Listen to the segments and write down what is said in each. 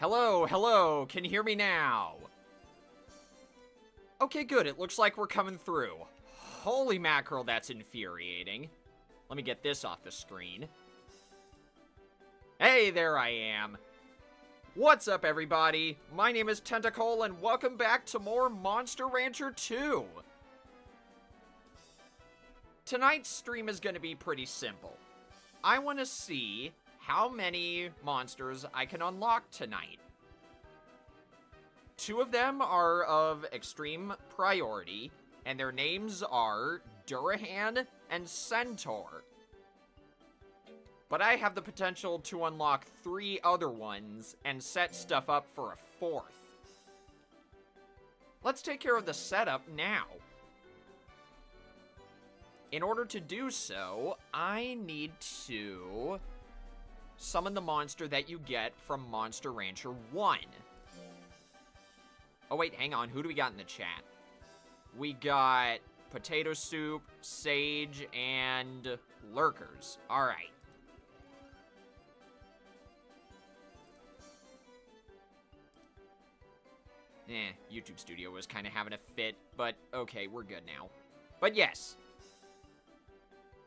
Hello, hello, can you hear me now? Okay, good, it looks like we're coming through. Holy mackerel, that's infuriating. Let me get this off the screen. Hey, there I am. What's up, everybody? My name is Tentacle, and welcome back to more Monster Rancher 2. Tonight's stream is going to be pretty simple. I want to see how many monsters I can unlock tonight. 2 of them are of extreme priority, and their names are Durahan and Centaur. But I have the potential to unlock 3 other ones and set stuff up for a 4th. Let's take care of the setup now. In order to do so, I need to summon the monster that you get from Monster Rancher 1. Oh wait, hang on, who do we got in the chat? We got Potato Soup, Sage, and Lurkers. Alright. YouTube Studio was kind of having a fit, but okay, we're good now. But yes,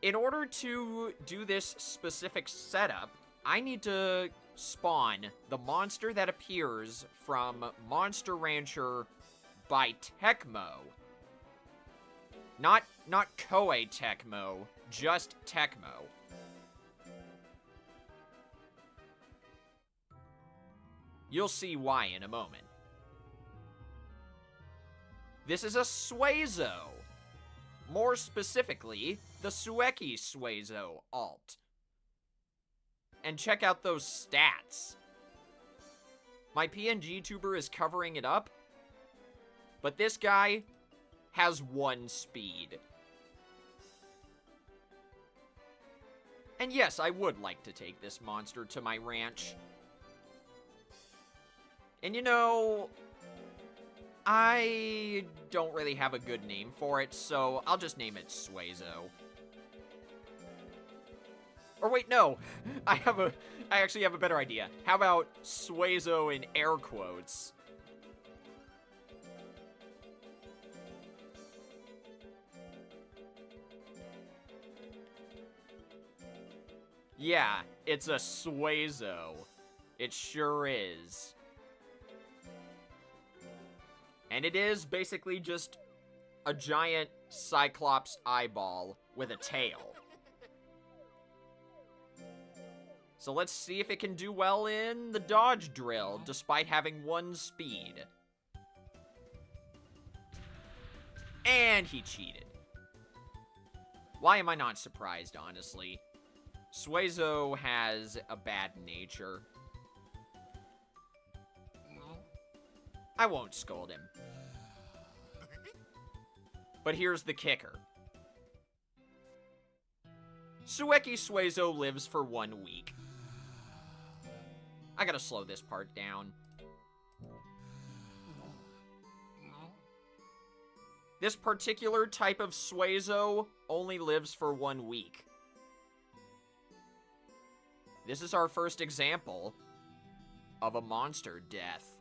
in order to do this specific setup, I need to spawn the monster that appears from Monster Rancher by Tecmo. Not Koei Tecmo, just Tecmo. You'll see why in a moment. This is a Suezo. More specifically, the Sueki Suezo alt. And check out those stats. My PNG tuber is covering it up, but this guy has 1 speed. And yes, I would like to take this monster to my ranch. And you know, I don't really have a good name for it, so I'll just name it Suezo. Or wait, no, I actually have a better idea. How about Suezo in air quotes? Yeah, it's a Suezo. It sure is. And it is basically just a giant Cyclops eyeball with a tail. So let's see if it can do well in the dodge drill, despite having 1 speed. And he cheated. Why am I not surprised, honestly? Suezo has a bad nature. I won't scold him. But here's the kicker. Sueki Suezo lives for 1 week. I gotta slow this part down. This particular type of Suezo only lives for 1 week. This is our first example of a monster death.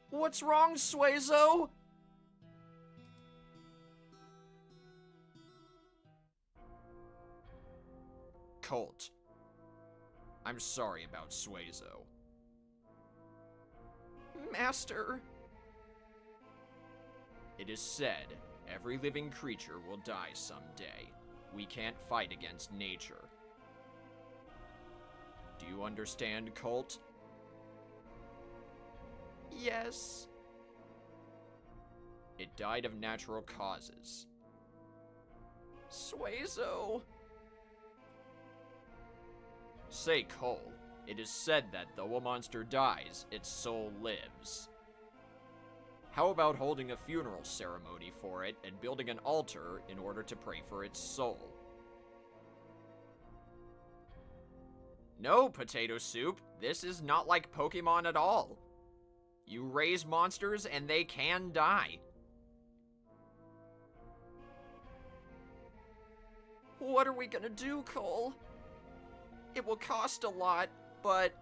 What's wrong, Suezo? Colt, I'm sorry about Suezo. Master. It is said, every living creature will die someday. We can't fight against nature. Do you understand, Colt? Yes. It died of natural causes. Suezo. Say, Cole, it is said that though a monster dies, its soul lives. How about holding a funeral ceremony for it and building an altar in order to pray for its soul? No, Potato Soup, this is not like Pokemon at all. You raise monsters and they can die. What are we gonna do, Cole? It will cost a lot, but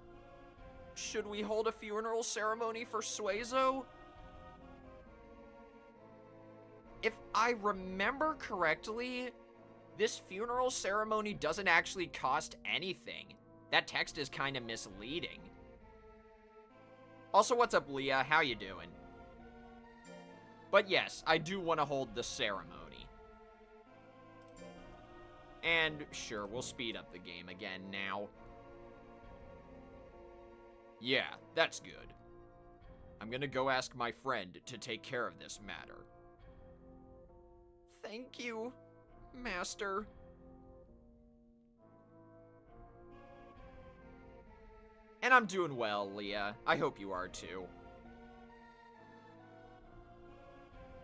should we hold a funeral ceremony for Suezo? If I remember correctly, this funeral ceremony doesn't actually cost anything. That text is kind of misleading. Also, what's up, Leah? How you doing? But yes, I do want to hold the ceremony. And sure, we'll speed up the game again now. Yeah, that's good. I'm gonna go ask my friend to take care of this matter. Thank you, Master. And I'm doing well, Leah. I hope you are too.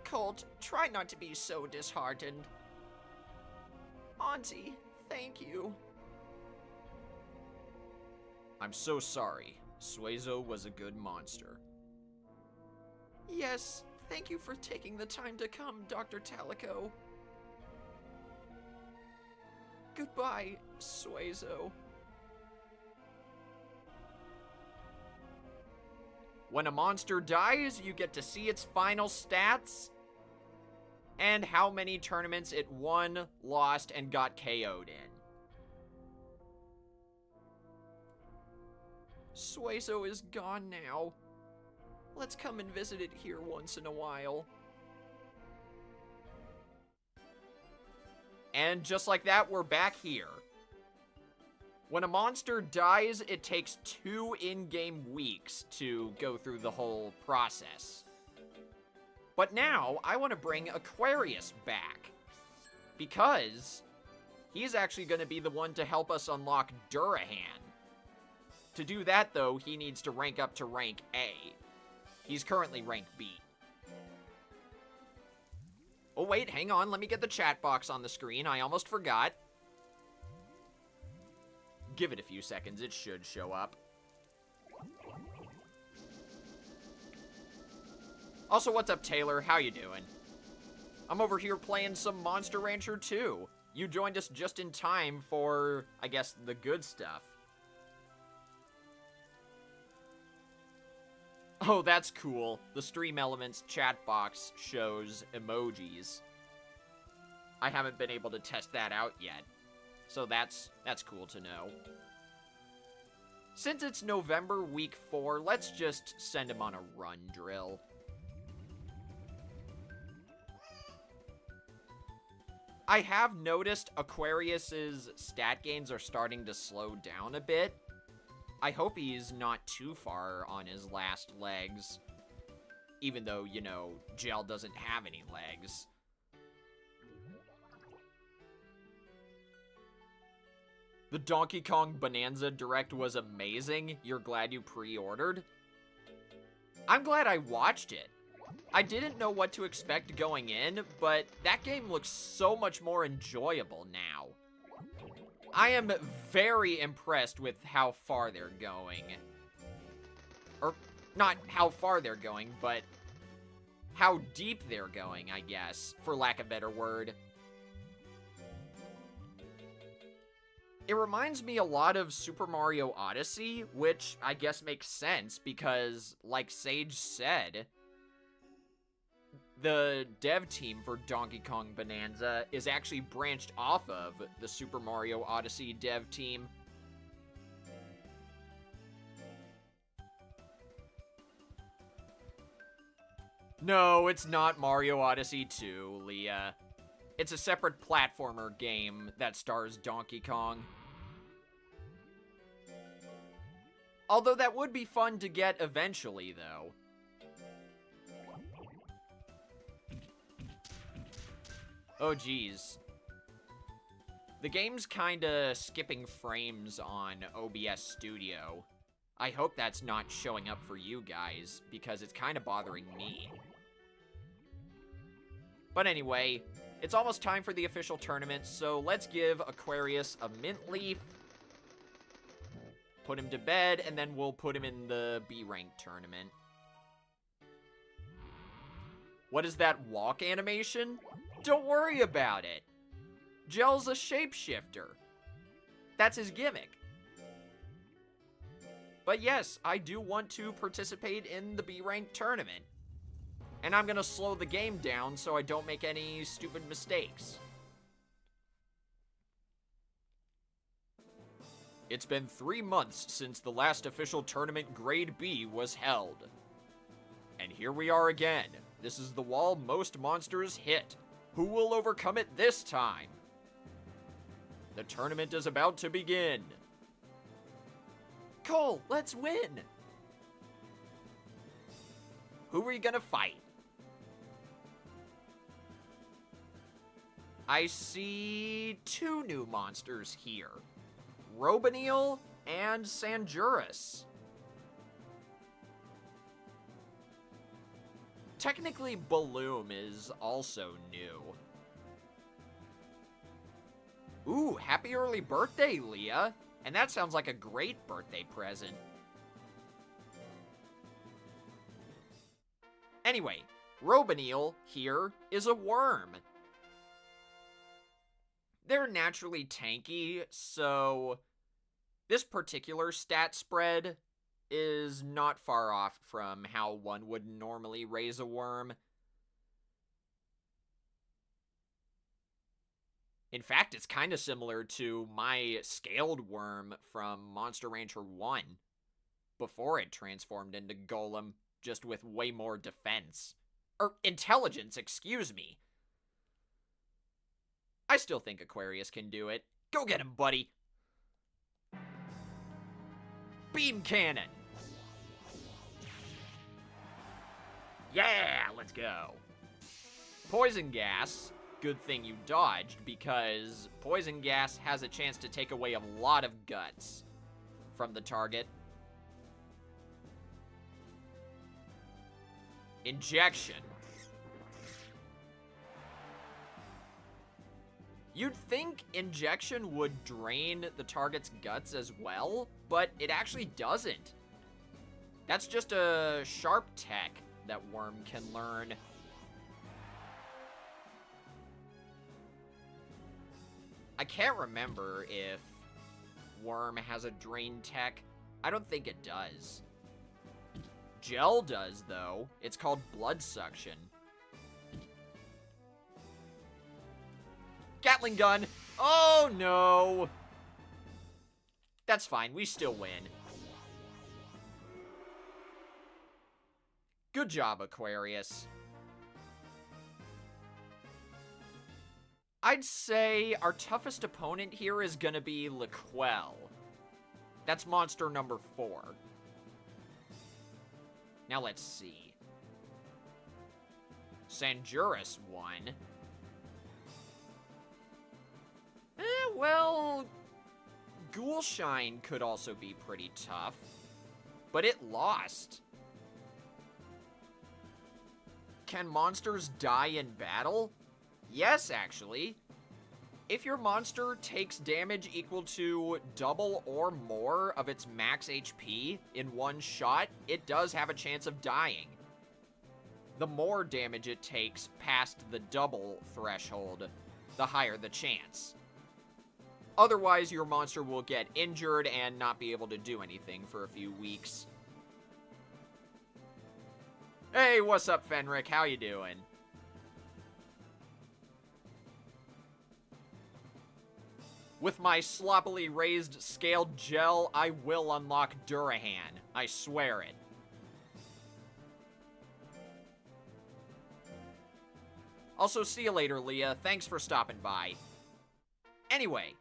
Colt, try not to be so disheartened. Auntie, thank you. I'm so sorry. Suezo was a good monster. Yes, thank you for taking the time to come, Dr. Talico. Goodbye, Suezo. When a monster dies, you get to see its final stats and how many tournaments it won, lost, and got KO'd in. Suezo is gone now. Let's come and visit it here once in a while. And just like that, we're back here. When a monster dies, it takes 2 in-game weeks to go through the whole process. But now, I want to bring Aquarius back. Because he's actually going to be the one to help us unlock Durahan. To do that, though, he needs to rank up to rank A. He's currently rank B. Oh, wait, hang on. Let me get the chat box on the screen. I almost forgot. Give it a few seconds. It should show up. Also, what's up, Taylor? How you doing? I'm over here playing some Monster Rancher 2. You joined us just in time for, I guess, the good stuff. Oh, that's cool. The Stream Elements chat box shows emojis. I haven't been able to test that out yet. So that's cool to know. Since it's November week 4, let's just send him on a run drill. I have noticed Aquarius's stat gains are starting to slow down a bit. I hope he's not too far on his last legs. Even though, you know, Gel doesn't have any legs. The Donkey Kong Bonanza Direct was amazing. You're glad you pre-ordered? I'm glad I watched it. I didn't know what to expect going in, but that game looks so much more enjoyable now. I am very impressed with how far they're going. Or, not how far they're going, but how deep they're going, I guess, for lack of a better word. It reminds me a lot of Super Mario Odyssey, which I guess makes sense because, like Sage said, the dev team for Donkey Kong Bonanza is actually branched off of the Super Mario Odyssey dev team. No, it's not Mario Odyssey 2, Leah. It's a separate platformer game that stars Donkey Kong. Although that would be fun to get eventually, though. Oh, geez. The game's kinda skipping frames on OBS Studio. I hope that's not showing up for you guys, because it's kinda bothering me. But anyway, it's almost time for the official tournament, so let's give Aquarius a mint leaf, put him to bed, and then we'll put him in the B-rank tournament. What is that walk animation? Don't worry about it. Gel's a shapeshifter. That's his gimmick. But yes, I do want to participate in the B-Rank tournament. And I'm gonna slow the game down so I don't make any stupid mistakes. It's been 3 months since the last official tournament Grade B was held. And here we are again. This is the wall most monsters hit. Who will overcome it this time? The tournament is about to begin. Cole, let's win! Who are you gonna fight? I see 2 new monsters here. Robanil and Sanjuris. Technically, Balloom is also new. Ooh, happy early birthday, Leah. And that sounds like a great birthday present. Anyway, Robanil here is a worm. They're naturally tanky, so this particular stat spread is not far off from how one would normally raise a worm. In fact, it's kind of similar to my scaled worm from Monster Rancher 1 before it transformed into Golem, just with way more defense. Or intelligence, excuse me. I still think Aquarius can do it. Go get him, buddy. Beam Cannon. Yeah, let's go. Poison Gas. Good thing you dodged, because Poison Gas has a chance to take away a lot of guts from the target. Injection. You'd think Injection would drain the target's guts as well, but it actually doesn't. That's just a sharp tech that Worm can learn. I can't remember if Worm has a drain tech. I don't think it does. Gel does, though. It's called Blood Suction. Gatling Gun! Oh, no! That's fine. We still win. Good job, Aquarius. I'd say our toughest opponent here is gonna be Laquelle. That's monster number 4. Now let's see. Sanjuris won. Well, Ghoulshine could also be pretty tough, but it lost. Can monsters die in battle? Yes, actually. If your monster takes damage equal to double or more of its max HP in one shot, it does have a chance of dying. The more damage it takes past the double threshold, the higher the chance. Otherwise, your monster will get injured and not be able to do anything for a few weeks. Hey, what's up, Fenric? How you doing? With my sloppily raised scaled gel, I will unlock Durahan. I swear it. Also, see you later, Leah. Thanks for stopping by. Anyway,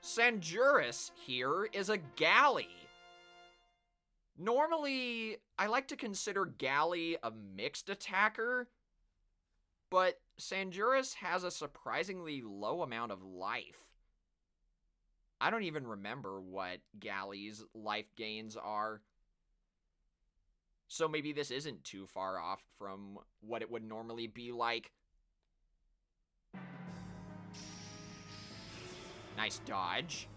Sanjuris here is a galley. Normally, I like to consider Galley a mixed attacker, but Sanjuris has a surprisingly low amount of life. I don't even remember what Galley's life gains are. So maybe this isn't too far off from what it would normally be like. Nice dodge.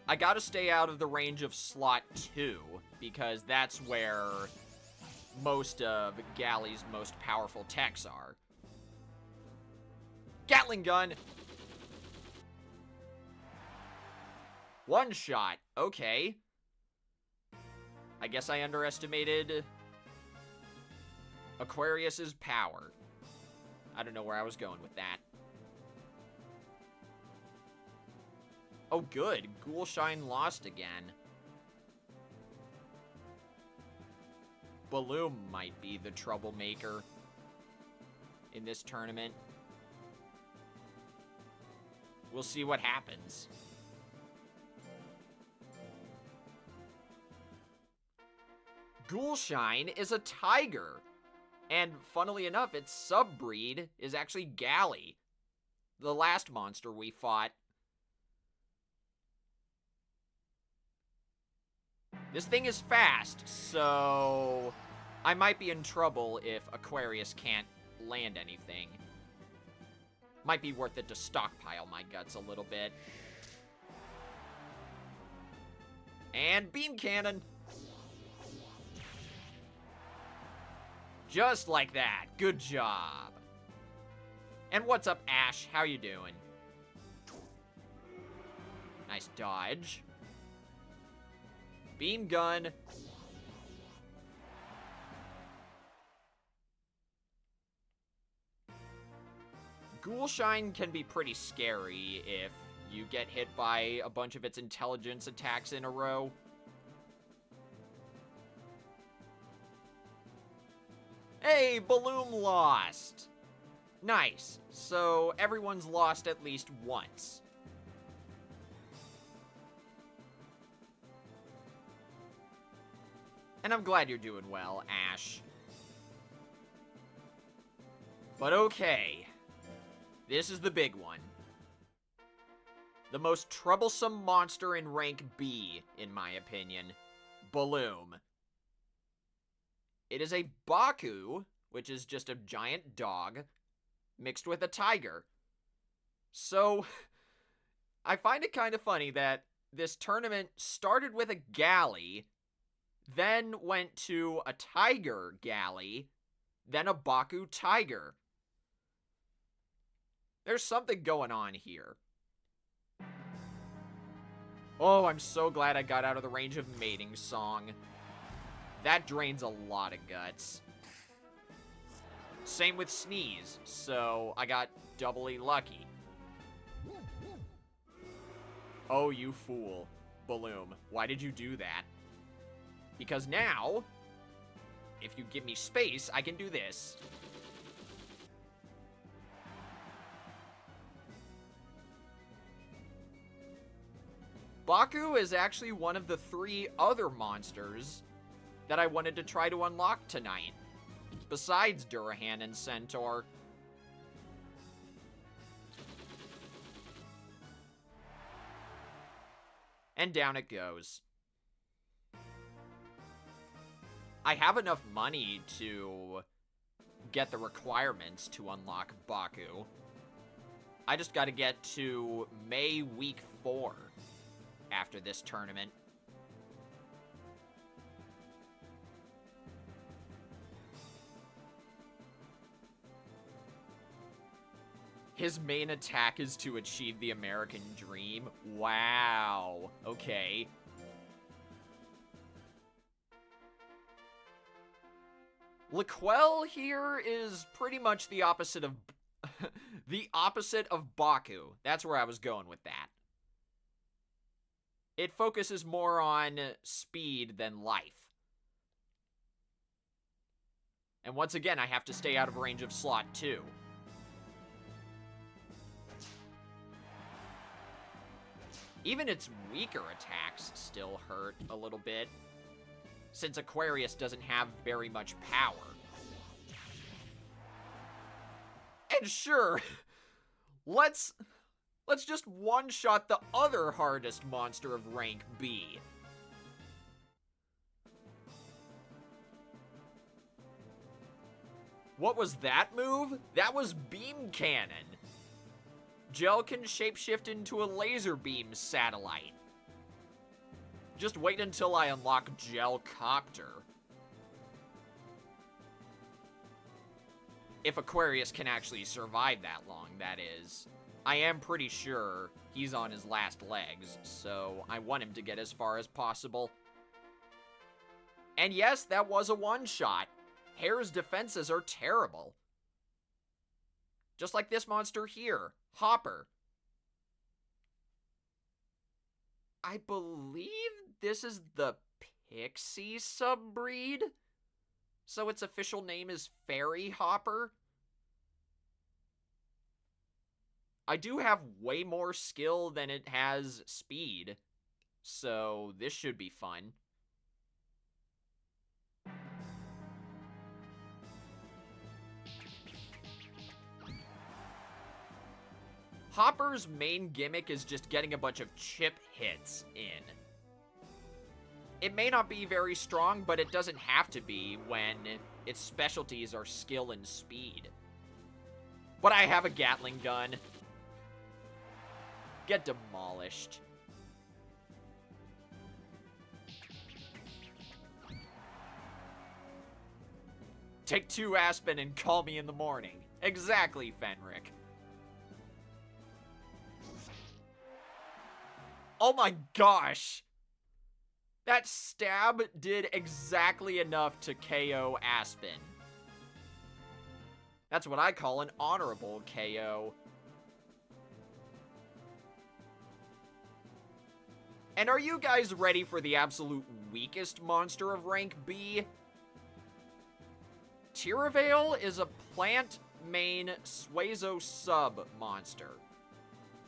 I gotta stay out of the range of slot 2, because that's where most of Galley's most powerful techs are. Gatling Gun! One shot. Okay. I guess I underestimated Aquarius's power. I don't know where I was going with that. Oh, good. Ghoulshine lost again. Balloon might be the troublemaker in this tournament. We'll see what happens. Ghoulshine is a tiger. And funnily enough, its subbreed is actually Galley, the last monster we fought. This thing is fast, so I might be in trouble if Aquarius can't land anything. Might be worth it to stockpile my guts a little bit. And beam cannon. Just like that. Good job. And what's up, Ash? How you doing? Nice dodge. Beam gun. Ghoulshine can be pretty scary if you get hit by a bunch of its intelligence attacks in a row. Hey, Balloon lost! Nice. So, everyone's lost at least once. And I'm glad you're doing well, Ash. But okay. This is the big one. The most troublesome monster in rank B, in my opinion. Balloon. It is a Baku, which is just a giant dog, mixed with a tiger. So, I find it kind of funny that this tournament started with a Galley, then went to a tiger Galley, then a Baku tiger. There's something going on here. Oh, I'm so glad I got out of the range of Mating Song. That drains a lot of guts. Same with Sneeze, so I got doubly lucky. Oh, you fool. Balloon, why did you do that? Because now, if you give me space, I can do this. Baku is actually one of the 3 other monsters that I wanted to try to unlock tonight, besides Durahan and Centaur. And down it goes. I have enough money to get the requirements to unlock Baku. I just gotta get to May week 4 after this tournament. His main attack is to achieve the American dream. Wow. Okay. Laquelle here is pretty much the opposite of the opposite of Baku. That's where I was going with that. It focuses more on speed than life. And once again, I have to stay out of range of slot 2. Even its weaker attacks still hurt a little bit, since Aquarius doesn't have very much power. And sure, let's just one-shot the other hardest monster of rank B. What was that move? That was Beam Cannon. Gel can shapeshift into a laser beam satellite. Just wait until I unlock Gel Copter. If Aquarius can actually survive that long, that is. I am pretty sure he's on his last legs, so I want him to get as far as possible. And yes, that was a one-shot. Hare's defenses are terrible. Just like this monster here, Hopper. I believe this is the Pixie subbreed, so its official name is Fairy Hopper. I do have way more skill than it has speed, so this should be fun. Hopper's main gimmick is just getting a bunch of chip hits in. It may not be very strong, but it doesn't have to be when its specialties are skill and speed. But I have a Gatling gun. Get demolished. Take 2, Aspen, and call me in the morning. Exactly, Fenric. Oh my gosh! That stab did exactly enough to KO Aspen. That's what I call an honorable KO. And are you guys ready for the absolute weakest monster of rank B? Tiravale is a plant main Suezo sub monster.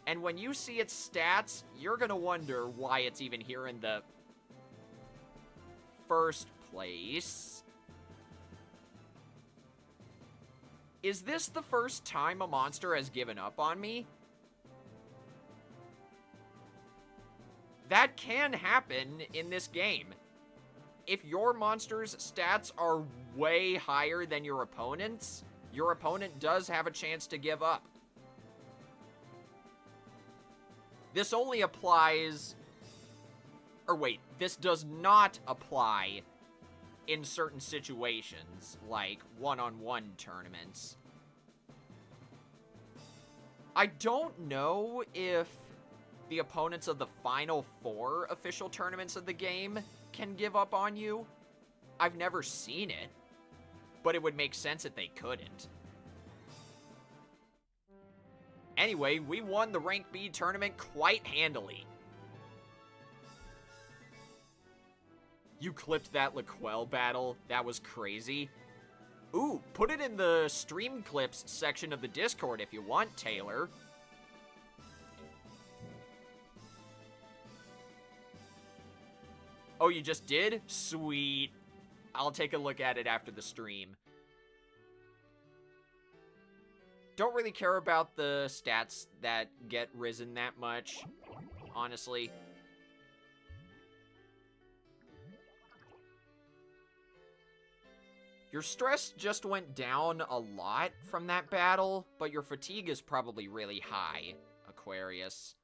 And when you see its stats, you're gonna wonder why it's even here in the first place. Is this the first time a monster has given up on me? That can happen in this game. If your monster's stats are way higher than your opponent's, your opponent does have a chance to give up. This only applies... Or wait, this does not apply in certain situations, like one-on-one tournaments. I don't know if the opponents of the final 4 official tournaments of the game can give up on you. I've never seen it, but it would make sense if they couldn't. Anyway, we won the Rank B tournament quite handily. You clipped that Laquelle battle? That was crazy. Ooh, put it in the stream clips section of the Discord if you want, Taylor. Oh, you just did? Sweet. I'll take a look at it after the stream. Don't really care about the stats that get risen that much, honestly. Your stress just went down a lot from that battle, but your fatigue is probably really high, Aquarius.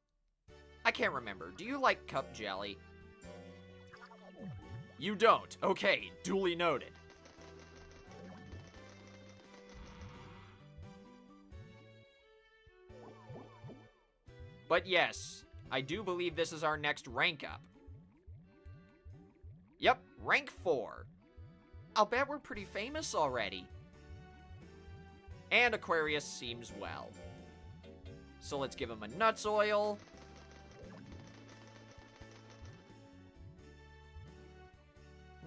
I can't remember. Do you like cup jelly? You don't. Okay, duly noted. But yes, I do believe this is our next rank up. Yep, rank 4. I'll bet we're pretty famous already. And Aquarius seems well. So let's give him a nuts oil.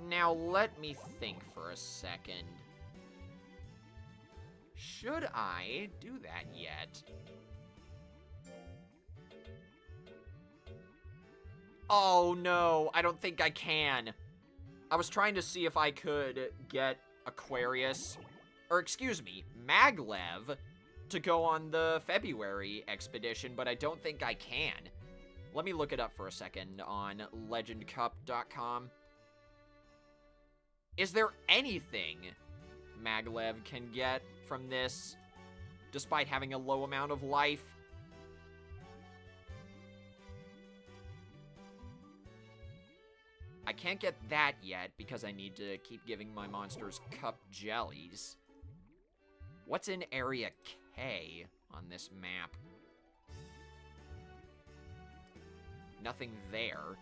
Now let me think for a second. Should I do that yet? Oh no, I don't think I can. I was trying to see if I could get Aquarius, or excuse me, Maglev, to go on the February expedition, but I don't think I can. Let me look it up for a second on legendcup.com. Is there anything Maglev can get from this, despite having a low amount of life? I can't get that yet because I need to keep giving my monsters cup jellies. What's in Area K on this map? Nothing there.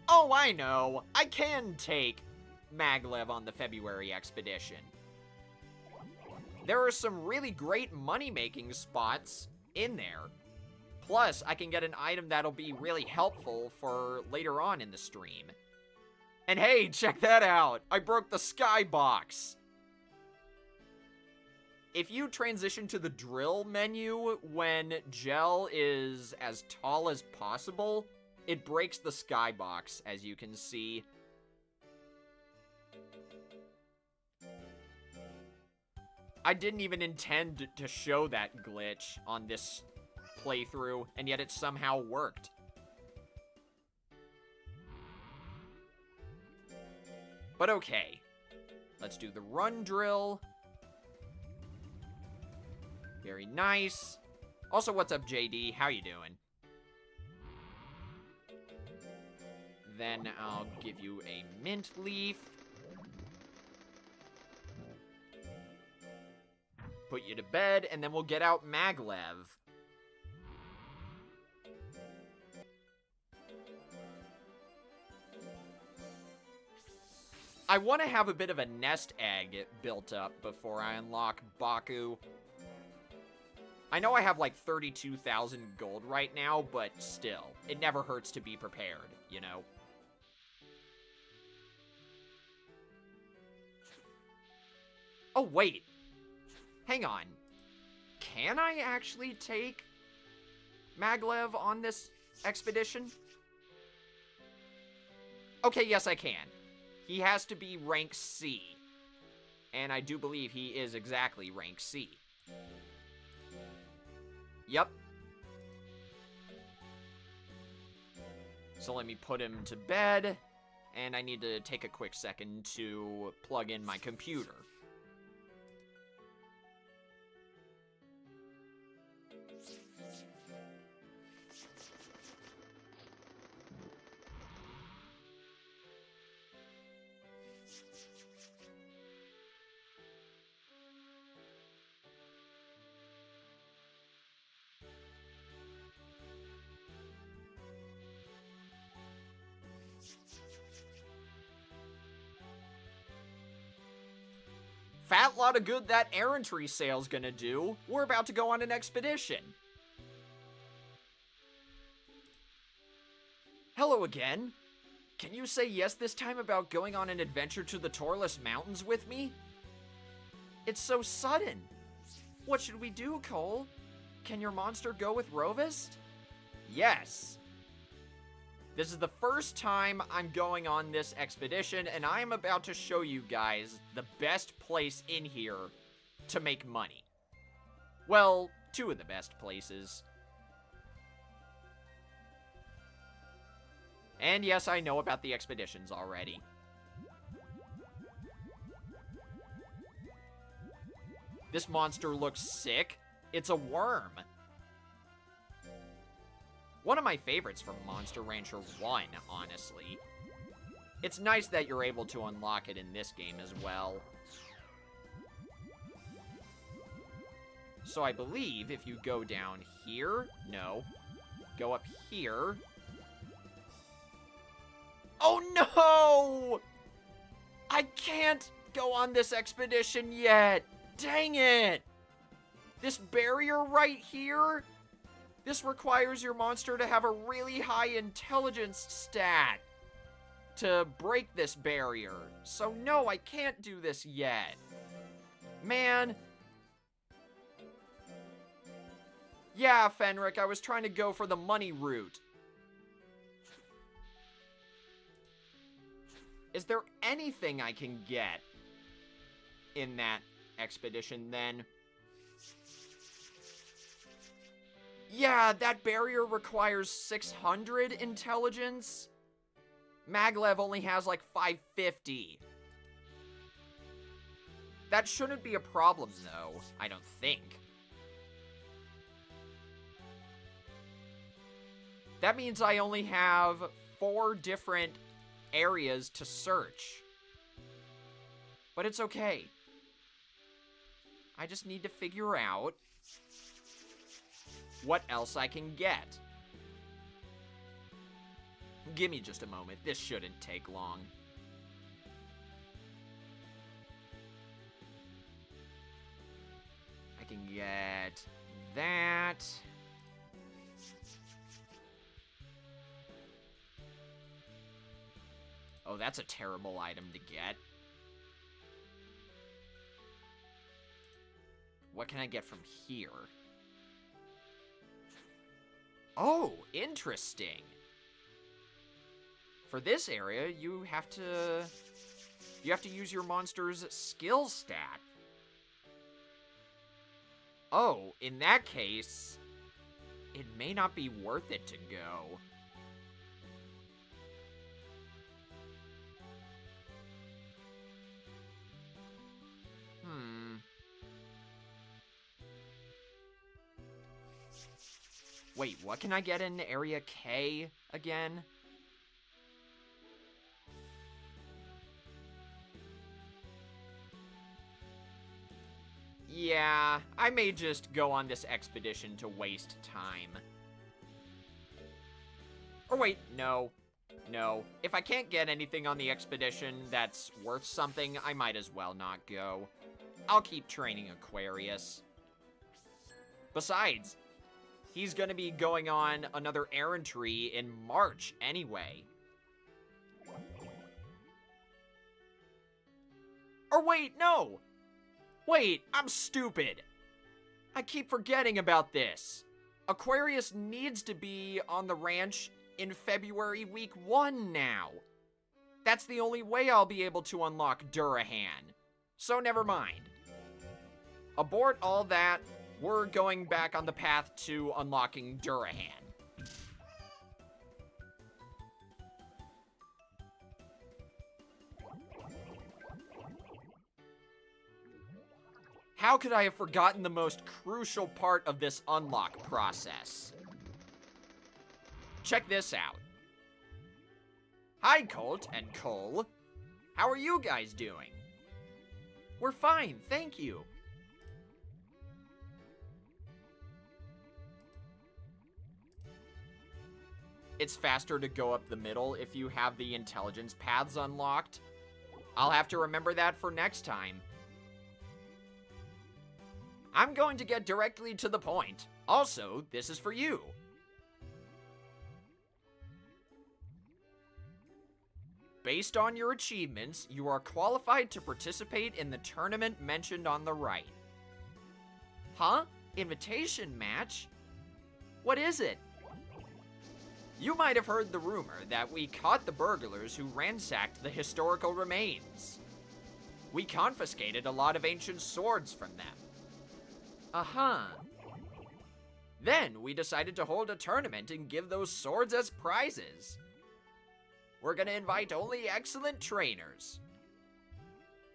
Oh, I know. I can take Maglev on the February expedition. There are some really great money-making spots in there. Plus, I can get an item that'll be really helpful for later on in the stream. And hey, check that out! I broke the skybox! If you transition to the drill menu when gel is as tall as possible, it breaks the skybox, as you can see. I didn't even intend to show that glitch on this playthrough, and yet it somehow worked. But okay, let's do the run drill. Very nice. Also, what's up, JD? How you doing? Then I'll give you a mint leaf. Put you to bed, and then we'll get out Maglev. I want to have a bit of a nest egg built up before I unlock Baku. I know I have like 32,000 gold right now, but still, it never hurts to be prepared, you know? Oh, wait. Hang on. Can I actually take Maglev on this expedition? Okay, yes, I can. He has to be rank C. And I do believe he is exactly rank C. Yep. So let me put him to bed. And I need to take a quick second to plug in my computer. Fat lot of good that errantry sale's gonna do. We're about to go on an expedition. Hello again. Can you say yes this time about going on an adventure to the Torless Mountains with me? It's so sudden. What should we do, Cole? Can your monster go with Rovist? Yes. This is the first time I'm going on this expedition, and I'm about to show you guys the best place in here to make money. Well, two of the best places. And yes, I know about the expeditions already. This monster looks sick. It's a worm. One of my favorites from Monster Rancher 1, honestly. It's nice that you're able to unlock it in this game as well. So I believe if you go down here, no, go up here. Oh no! I can't go on this expedition yet. Dang it! This barrier right here? This requires your monster to have a really high intelligence stat to break this barrier. So no, I can't do this yet. Man. Yeah, Fenric, I was trying to go for the money route. Is there anything I can get in that expedition then? Yeah, that barrier requires 600 intelligence. Maglev only has like 550. That shouldn't be a problem though, I don't think. That means I only have 4 different areas to search. But it's okay. I just need to figure out what else I can get. Give me just a moment. This shouldn't take long. I can get that. Oh, that's a terrible item to get. What can I get from here? Oh, interesting. For this area, you have to use your monster's skill stat. Oh, in that case, it may not be worth it to go. Wait, what can I get in Area K again? Yeah, I may just go on this expedition to waste time. Or wait, no. No. If I can't get anything on the expedition that's worth something, I might as well not go. I'll keep training Aquarius. Besides, he's gonna be going on another errantry in March anyway. Or wait, no! Wait, I'm stupid. I keep forgetting about this. Aquarius needs to be on the ranch in February week 1 now. That's the only way I'll be able to unlock Durahan. So never mind. Abort all that. We're going back on the path to unlocking Durahan. How could I have forgotten the most crucial part of this unlock process? Check this out. Hi, Colt and Cole. How are you guys doing? We're fine, thank you. It's faster to go up the middle if you have the intelligence paths unlocked. I'll have to remember that for next time. I'm going to get directly to the point. Also, this is for you. Based on your achievements, you are qualified to participate in the tournament mentioned on the right. Huh? Invitation match? What is it? You might have heard the rumor that we caught the burglars who ransacked the historical remains. We confiscated a lot of ancient swords from them. Uh-huh. Then we decided to hold a tournament and give those swords as prizes. We're gonna invite only excellent trainers.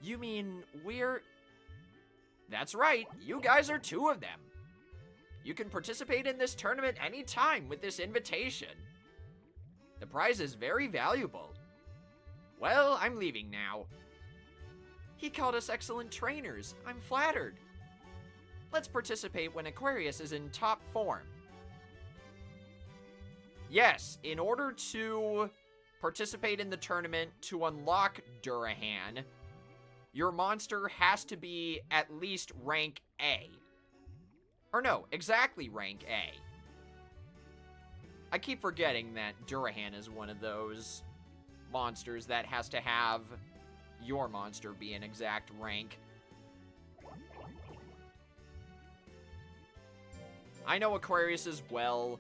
You mean we're... That's right, you guys are 2 of them. You can participate in this tournament anytime with this invitation. The prize is very valuable. Well, I'm leaving now. He called us excellent trainers. I'm flattered. Let's participate when Aquarius is in top form. Yes, in order to participate in the tournament to unlock Durahan, your monster has to be at least rank A. Or no, exactly rank A. I keep forgetting that Durahan is one of those monsters that has to have your monster be an exact rank. I know Aquarius as well,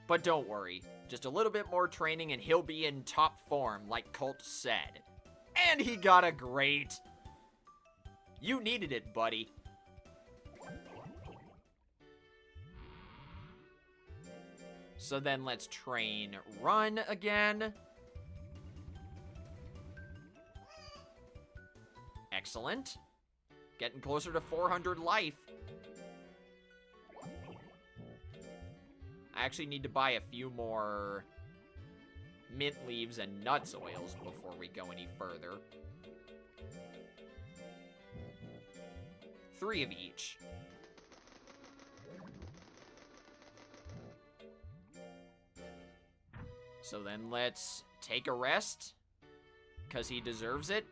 but don't worry. Just a little bit more training and he'll be in top form, like Colt said. And he got a great. You needed it, buddy. So then let's train Run again. Excellent. Getting closer to 400 life. I actually need to buy a few more mint leaves and nuts oils before we go any further. 3 of each. So then let's take a rest, because he deserves it.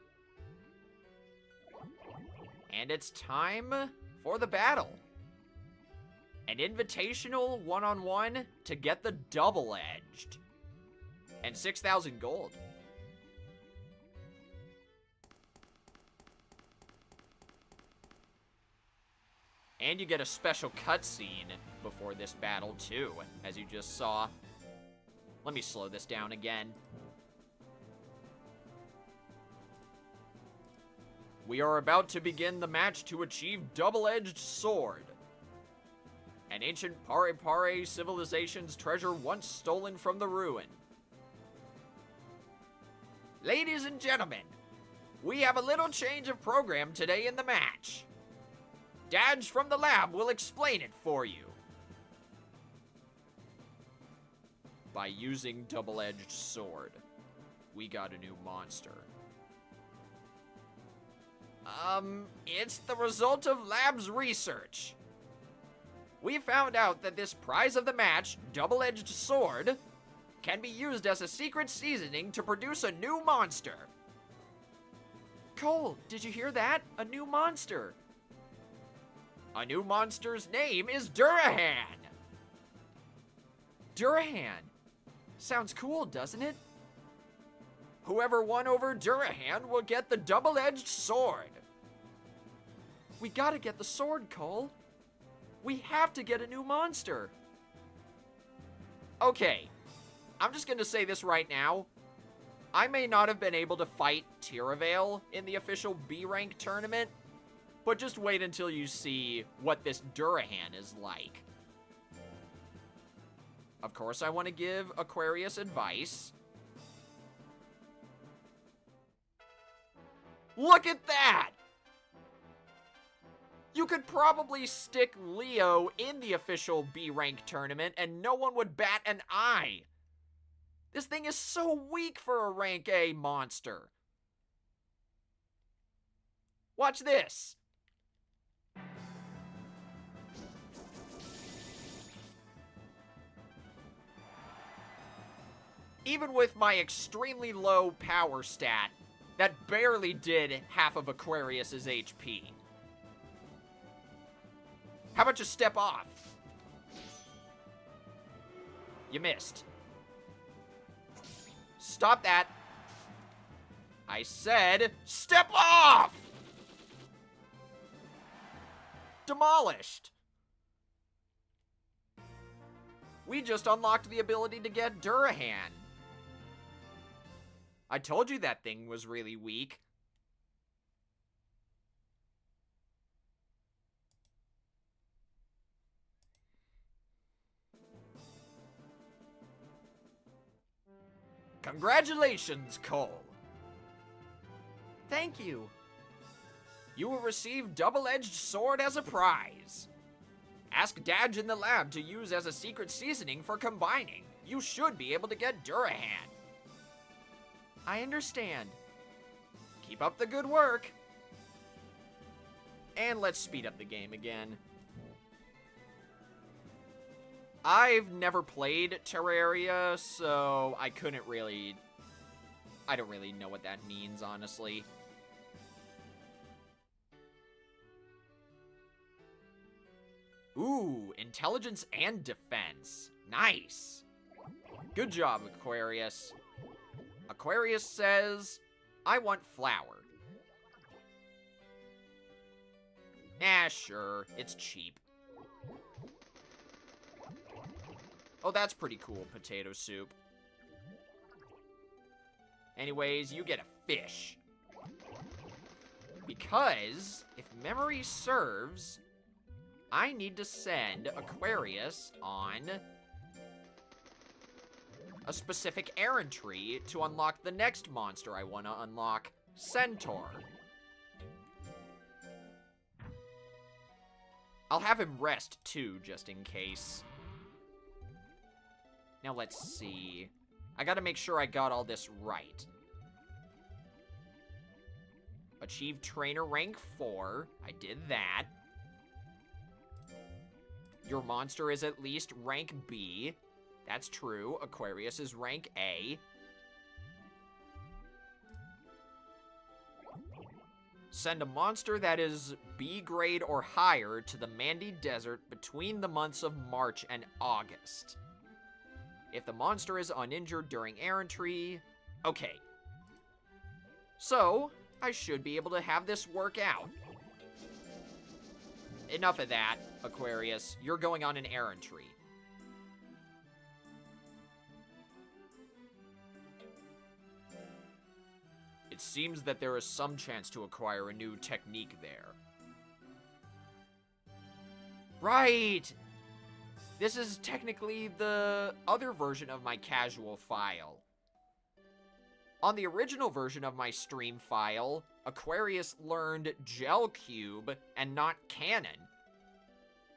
And it's time for the battle. An invitational one-on-one to get the double-edged. And 6,000 gold. And you get a special cutscene before this battle, too, as you just saw. Let me slow this down again. We are about to begin the match to achieve double-edged sword. An ancient Pare civilization's treasure once stolen from the ruin. Ladies and gentlemen, we have a little change of program today in the match. Dadge from the lab will explain it for you. By using double-edged sword, we got a new monster. It's the result of lab's research. We found out that this prize of the match, double-edged sword, can be used as a secret seasoning to produce a new monster. Cole, did you hear that? A new monster. A new monster's name is Durahan. Durahan. Sounds cool, doesn't it? Whoever won over Durahan will get the double-edged sword. We gotta get the sword, Cole. We have to get a new monster. Okay, I'm just gonna say this right now. I may not have been able to fight Tiravale in the official B-rank tournament, but just wait until you see what this Durahan is like. Of course, I want to give Aquarius advice. Look at that! You could probably stick Leo in the official B-rank tournament and no one would bat an eye. This thing is so weak for a rank A monster. Watch this. Even with my extremely low power stat, that barely did half of Aquarius's HP. How about you step off? You missed. Stop that. I said, step off! Demolished. We just unlocked the ability to get Durahan. I told you that thing was really weak. Congratulations, Cole. Thank you. You will receive double-edged sword as a prize. Ask Dadge in the lab to use as a secret seasoning for combining. You should be able to get Durahan. I understand. Keep up the good work. And let's speed up the game again. I've never played Terraria, so I don't really know what that means, honestly. Ooh, intelligence and defense. Nice. Good job, Aquarius. Aquarius says, I want flour. Nah, sure, it's cheap. Oh, that's pretty cool, potato soup. Anyways, you get a fish. Because, if memory serves, I need to send Aquarius on a specific errand tree to unlock the next monster I want to unlock, Centaur. I'll have him rest too, just in case. Now let's see. I gotta make sure I got all this right. Achieve trainer rank 4. I did that. Your monster is at least rank B. That's true. Aquarius is rank A. Send a monster that is B grade or higher to the Mandy Desert between the months of March and August. If the monster is uninjured during errantry... Okay. So, I should be able to have this work out. Enough of that, Aquarius. You're going on an errantry. It seems that there is some chance to acquire a new technique there. Right! This is technically the other version of my casual file. On the original version of my stream file, Aquarius learned Gel Cube and not Cannon.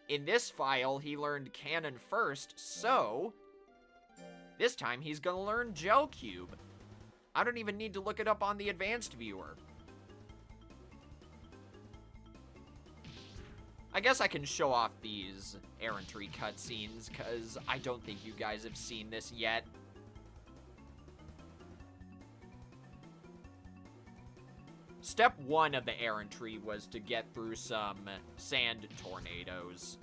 In this file, he learned Cannon first, so... this time he's gonna learn Gel Cube. I don't even need to look it up on the advanced viewer. I guess I can show off these errantry cutscenes, because I don't think you guys have seen this yet. Step 1 of the errantry was to get through some sand tornadoes.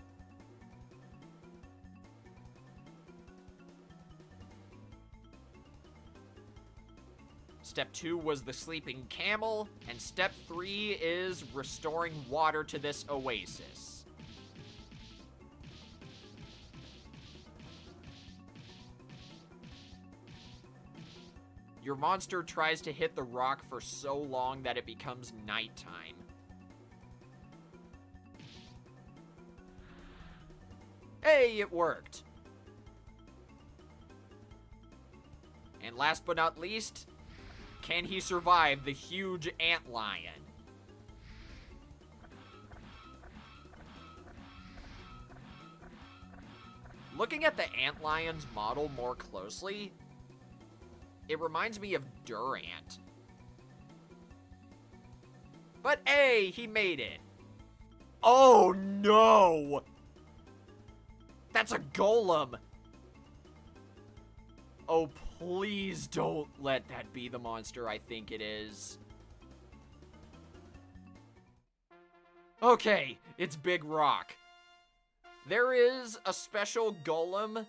Step 2 was the sleeping camel, and step 3 is restoring water to this oasis. Your monster tries to hit the rock for so long that it becomes nighttime. Hey, it worked. And last but not least, can he survive the huge antlion? Looking at the antlion's model more closely, it reminds me of Durant. But hey, he made it. Oh no! That's a golem! Oh, please don't let that be the monster I think it is. Okay, it's Big Rock. There is a special golem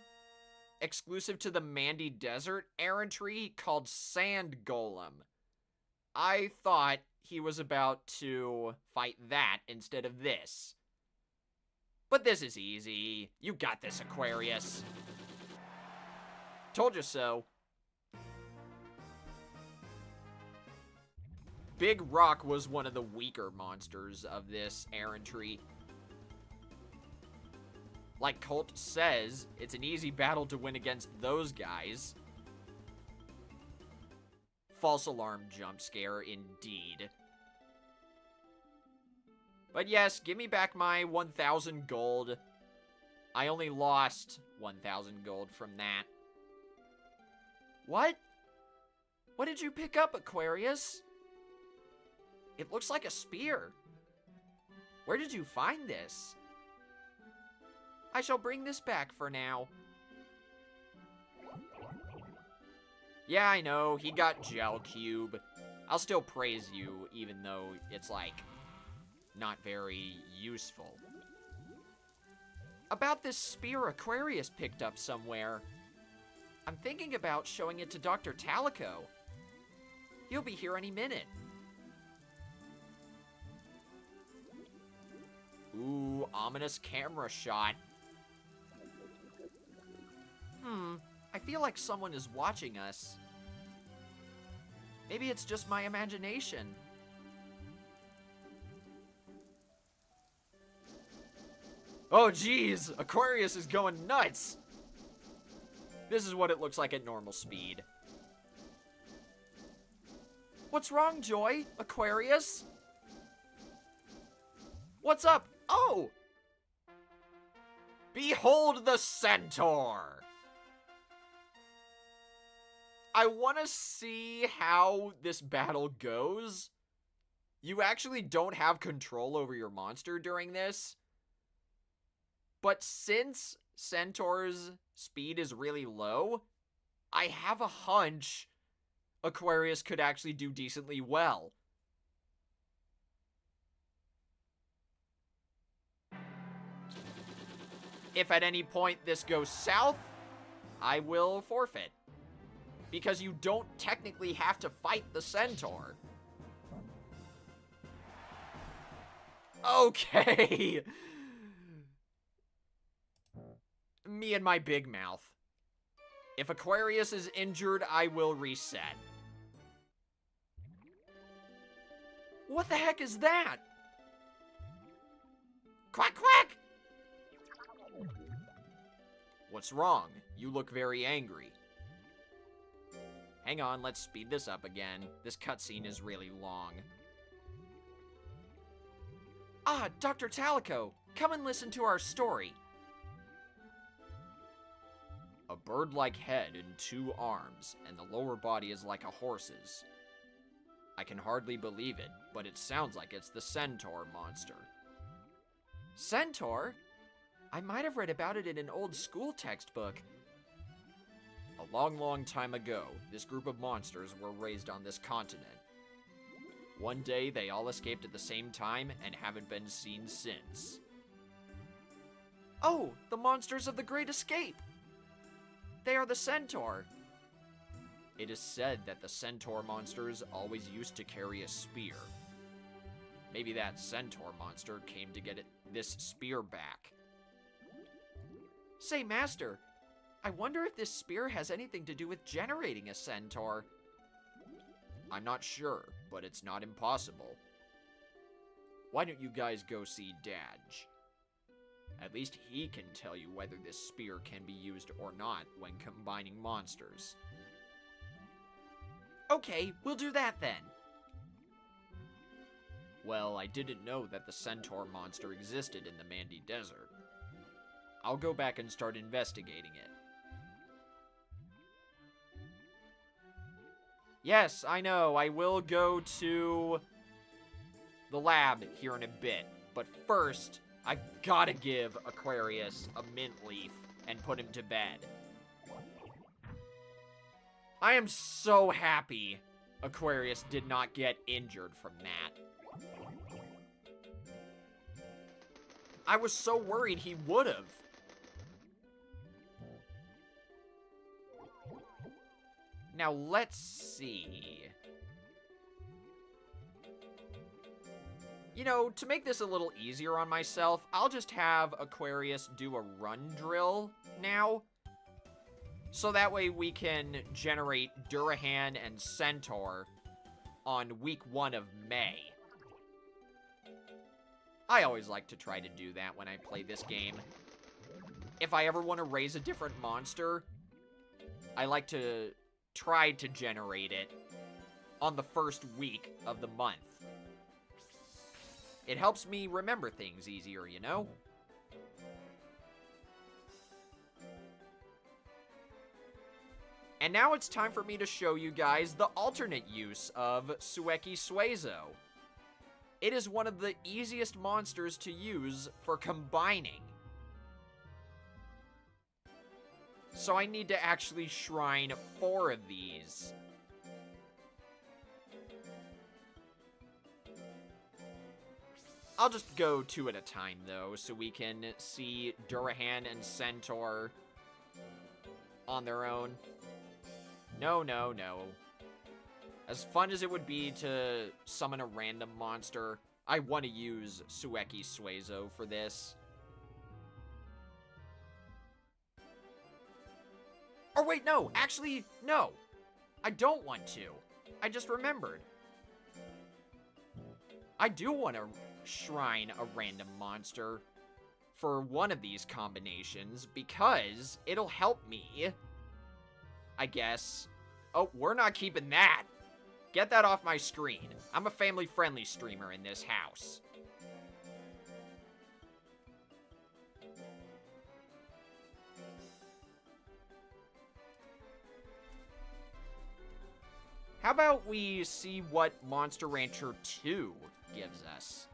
exclusive to the Mandy Desert errantry called Sand Golem. I thought he was about to fight that instead of this. But this is easy. You got this, Aquarius. Told you so. Big Rock was one of the weaker monsters of this errantry. Like Colt says, it's an easy battle to win against those guys. False alarm jump scare, indeed. But yes, give me back my 1,000 gold. I only lost 1,000 gold from that. What? What did you pick up, Aquarius? It looks like a spear. Where did you find this? I shall bring this back for now. Yeah, I know, he got Gel Cube. I'll still praise you, even though it's, like, not very useful. About this spear Aquarius picked up somewhere. I'm thinking about showing it to Dr. Talico. He'll be here any minute. Ooh, ominous camera shot. I feel like someone is watching us. Maybe it's just my imagination. Oh geez, Aquarius is going nuts. This is what it looks like at normal speed. What's wrong, Joy? Aquarius? What's up? Oh! Behold the Centaur! I want to see how this battle goes. You actually don't have control over your monster during this. But since Centaur's speed is really low, I have a hunch Aquarius could actually do decently well. If at any point this goes south, I will forfeit. Because you don't technically have to fight the Centaur. Okay. Me and my big mouth. If Aquarius is injured, I will reset. What the heck is that? Quack, quack! What's wrong? You look very angry. Hang on, let's speed this up again. This cutscene is really long. Ah, Dr. Talico, come and listen to our story. A bird-like head and 2 arms, and the lower body is like a horse's. I can hardly believe it, but it sounds like it's the Centaur monster. Centaur? I might have read about it in an old school textbook. A long, long time ago, this group of monsters were raised on this continent. One day, they all escaped at the same time and haven't been seen since. Oh, the monsters of the Great Escape! They are the Centaur. It is said that the Centaur monsters always used to carry a spear. Maybe that Centaur monster came to get this spear back. Say, Master, I wonder if this spear has anything to do with generating a Centaur. I'm not sure, but it's not impossible. Why don't you guys go see Dadge? At least he can tell you whether this spear can be used or not when combining monsters. Okay, we'll do that then. Well, I didn't know that the Centaur monster existed in the Mandy Desert. I'll go back and start investigating it. Yes, I know, I will go to the lab here in a bit. But first, I've gotta give Aquarius a mint leaf and put him to bed. I am so happy Aquarius did not get injured from that. I was so worried he would've. Now, let's see. You know, to make this a little easier on myself, I'll just have Aquarius do a run drill now. So that way we can generate Durahan and Centaur on week 1 of May. I always like to try to do that when I play this game. If I ever want to raise a different monster, I like to try to generate it on the first week of the month. It helps me remember things easier, you know? And now it's time for me to show you guys the alternate use of Sueki Suezo. It is one of the easiest monsters to use for combining. So I need to actually shrine 4 of these. I'll just go 2 at a time, though, so we can see Durahan and Centaur on their own. No, no, no. As fun as it would be to summon a random monster, I want to use Sueki Suezo for this. Or wait, no, actually, no. I don't want to. I just remembered. I do want to shrine a random monster for one of these combinations because it'll help me, I guess. Oh, we're not keeping that. Get that off my screen. I'm a family-friendly streamer in this house. How about we see what Monster Rancher 2 gives us?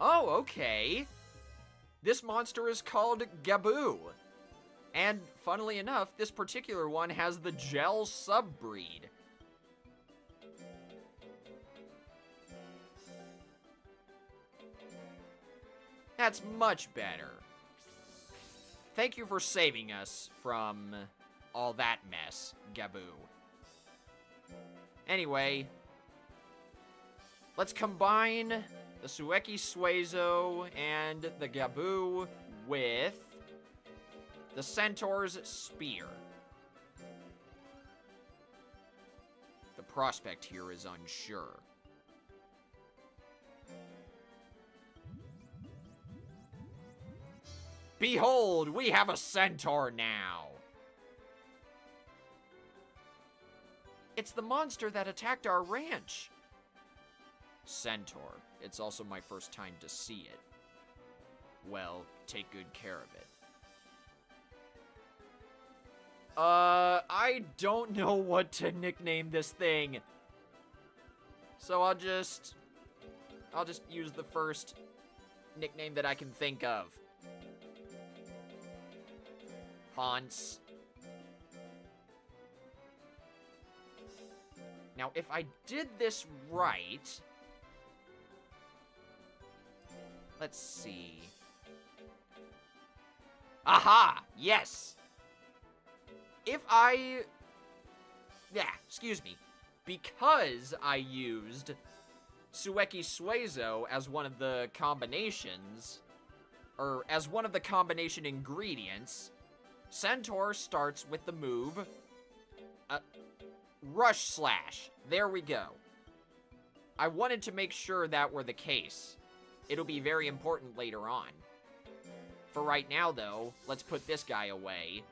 Oh, okay. This monster is called Gaboo. And, funnily enough, this particular one has the gel subbreed. That's much better. Thank you for saving us from all that mess, Gaboo. Anyway, let's combine the Sueki Suezo and the Gaboo with the Centaur's Spear. The prospect here is unsure. Behold, we have a centaur now! It's the monster that attacked our ranch. Centaur. It's also my first time to see it. Well, take good care of it. I don't know what to nickname this thing. So I'll just use the first nickname that I can think of. Hans. Now, if I did this right... Let's see... Aha! Yes! If I... Yeah, excuse me. Because I used Sueki Suezo as one of the combinations, or as one of the combination ingredients, Centaur starts with the move... Rush Slash. There we go. I wanted to make sure that were the case. It'll be very important later on. For right now, though, let's put this guy away.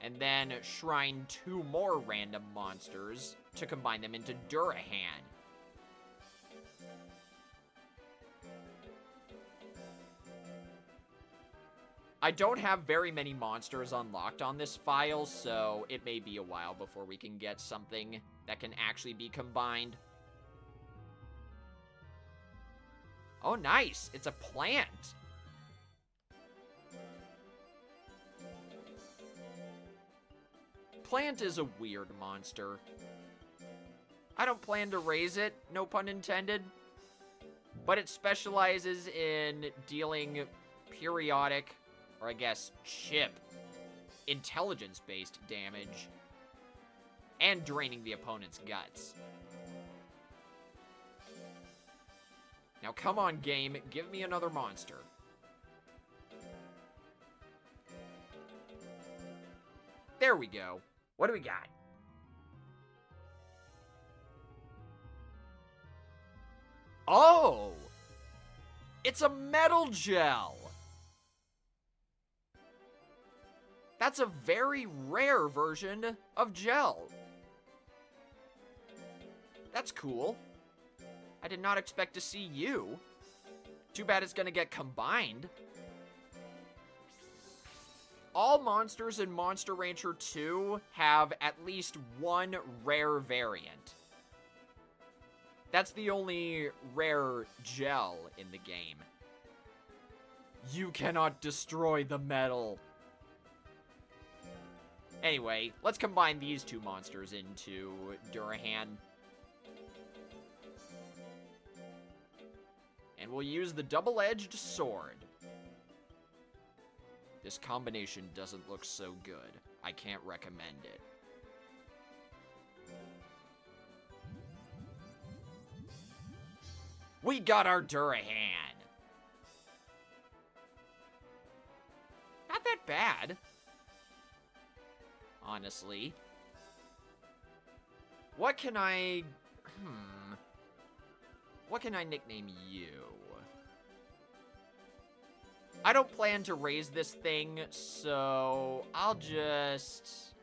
And then shrine 2 more random monsters to combine them into Durahan. I don't have very many monsters unlocked on this file, so it may be a while before we can get something that can actually be combined. Oh, nice! It's a plant! Plant is a weird monster. I don't plan to raise it, no pun intended. But it specializes in dealing periodic, or I guess chip, intelligence-based damage, and draining the opponent's guts. Now come on, game, give me another monster. There we go. What do we got? Oh! It's a metal gel! That's a very rare version of gel. That's cool. I did not expect to see you. Too bad it's gonna get combined. All monsters in Monster Rancher 2 have at least one rare variant. That's the only rare gel in the game. You cannot destroy the metal. Anyway, let's combine these 2 monsters into Durahan. And we'll use the double-edged sword. This combination doesn't look so good. I can't recommend it. We got our Durahan! Not that bad. Honestly. What can I... What can I nickname you? I don't plan to raise this thing, so I'll just...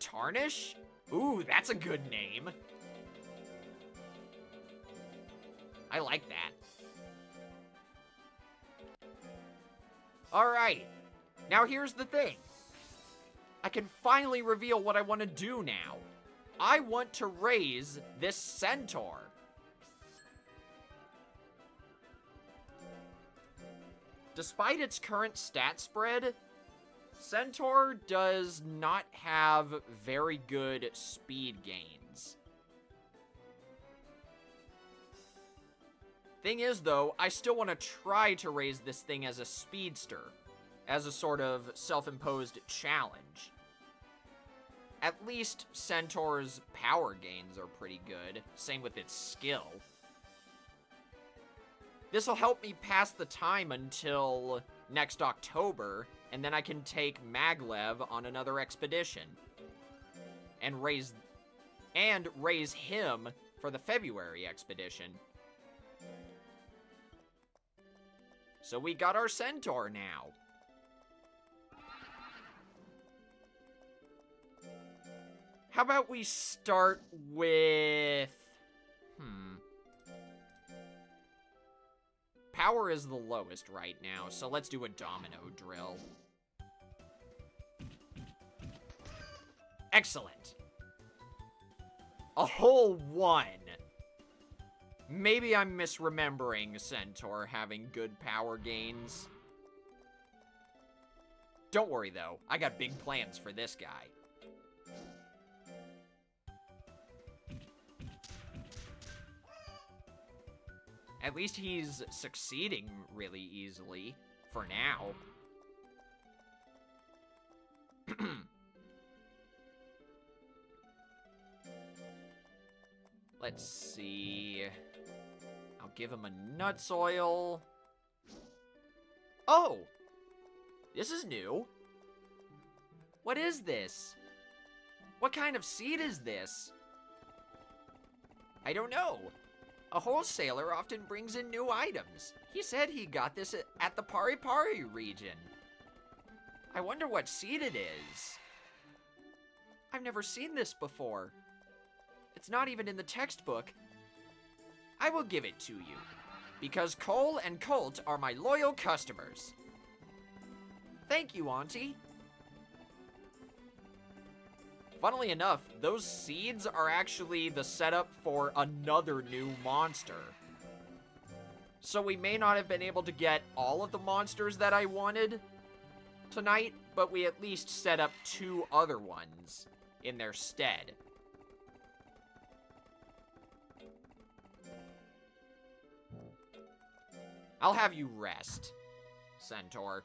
Tarnish? Ooh, that's a good name. I like that. Alright. Now here's the thing. I can finally reveal what I want to do now. I want to raise this Centaur. Despite its current stat spread, Centaur does not have very good speed gains. Thing is, though, I still want to try to raise this thing as a speedster, as a sort of self-imposed challenge. At least Centaur's power gains are pretty good, same with its skill. This'll help me pass the time until next October, and then I can take Maglev on another expedition. And raise him for the February expedition. So we got our Centaur now. How about we start with... Power is the lowest right now, so let's do a domino drill. Excellent. A whole 1. Maybe I'm misremembering Centaur having good power gains. Don't worry, though. I got big plans for this guy. At least he's succeeding really easily, for now. Let's see. I'll give him a nuts oil. Oh! This is new. What is this? What kind of seed is this? I don't know. A wholesaler often brings in new items. He said he got this at the Pari Pari region. I wonder what seed it is. I've never seen this before. It's not even in the textbook. I will give it to you, because Cole and Colt are my loyal customers. Thank you, Auntie. Funnily enough, those seeds are actually the setup for another new monster. So we may not have been able to get all of the monsters that I wanted tonight, but we at least set up 2 other ones in their stead. I'll have you rest, Centaur.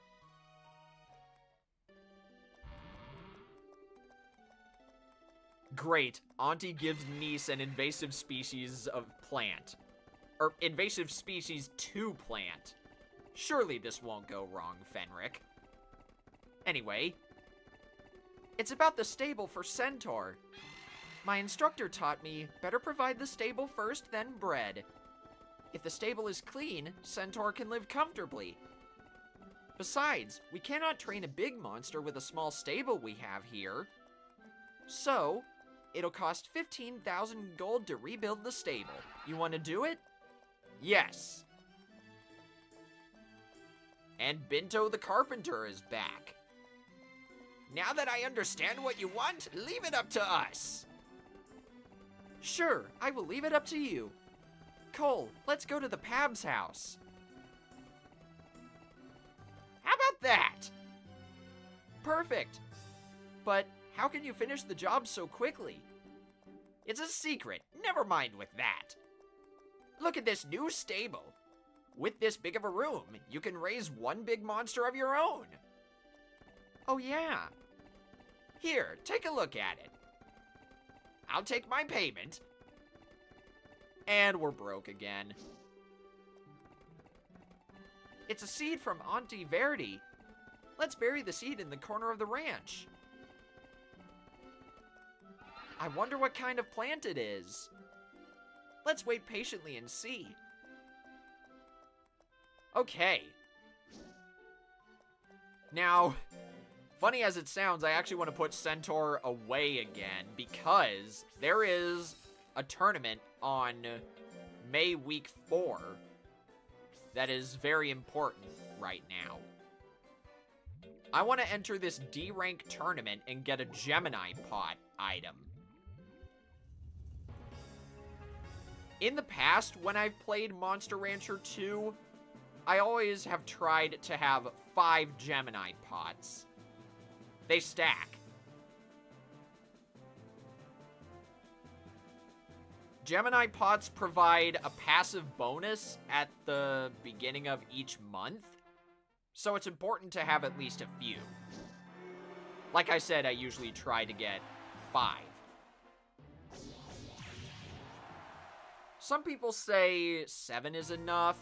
Great. Auntie gives niece an invasive species of plant. Or invasive species to plant. Surely this won't go wrong, Fenric. Anyway, it's about the stable for Centaur. My instructor taught me, better provide the stable first, then bread. If the stable is clean, Centaur can live comfortably. Besides, we cannot train a big monster with a small stable we have here. So, it'll cost 15,000 gold to rebuild the stable. You want to do it? Yes. And Binto the Carpenter is back. Now that I understand what you want, leave it up to us. Sure, I will leave it up to you. Cole, let's go to the Pab's house. How about that? Perfect. But how can you finish the job so quickly? It's a secret. Never mind with that. Look at this new stable. With this big of a room, you can raise 1 big monster of your own. Oh yeah. Here, take a look at it. I'll take my payment. And we're broke again. It's a seed from Auntie Verdi. Let's bury the seed in the corner of the ranch. I wonder what kind of plant it is. Let's wait patiently and see. Okay. Now, funny as it sounds, I actually want to put Centaur away again because there is a tournament on May week 4 that is very important right now. I want to enter this D rank tournament and get a Gemini pot item. In the past, when I've played Monster Rancher 2, I always have tried to have 5 Gemini pots. They stack. Gemini pots provide a passive bonus at the beginning of each month, so it's important to have at least a few. Like I said, I usually try to get 5. Some people say 7 is enough,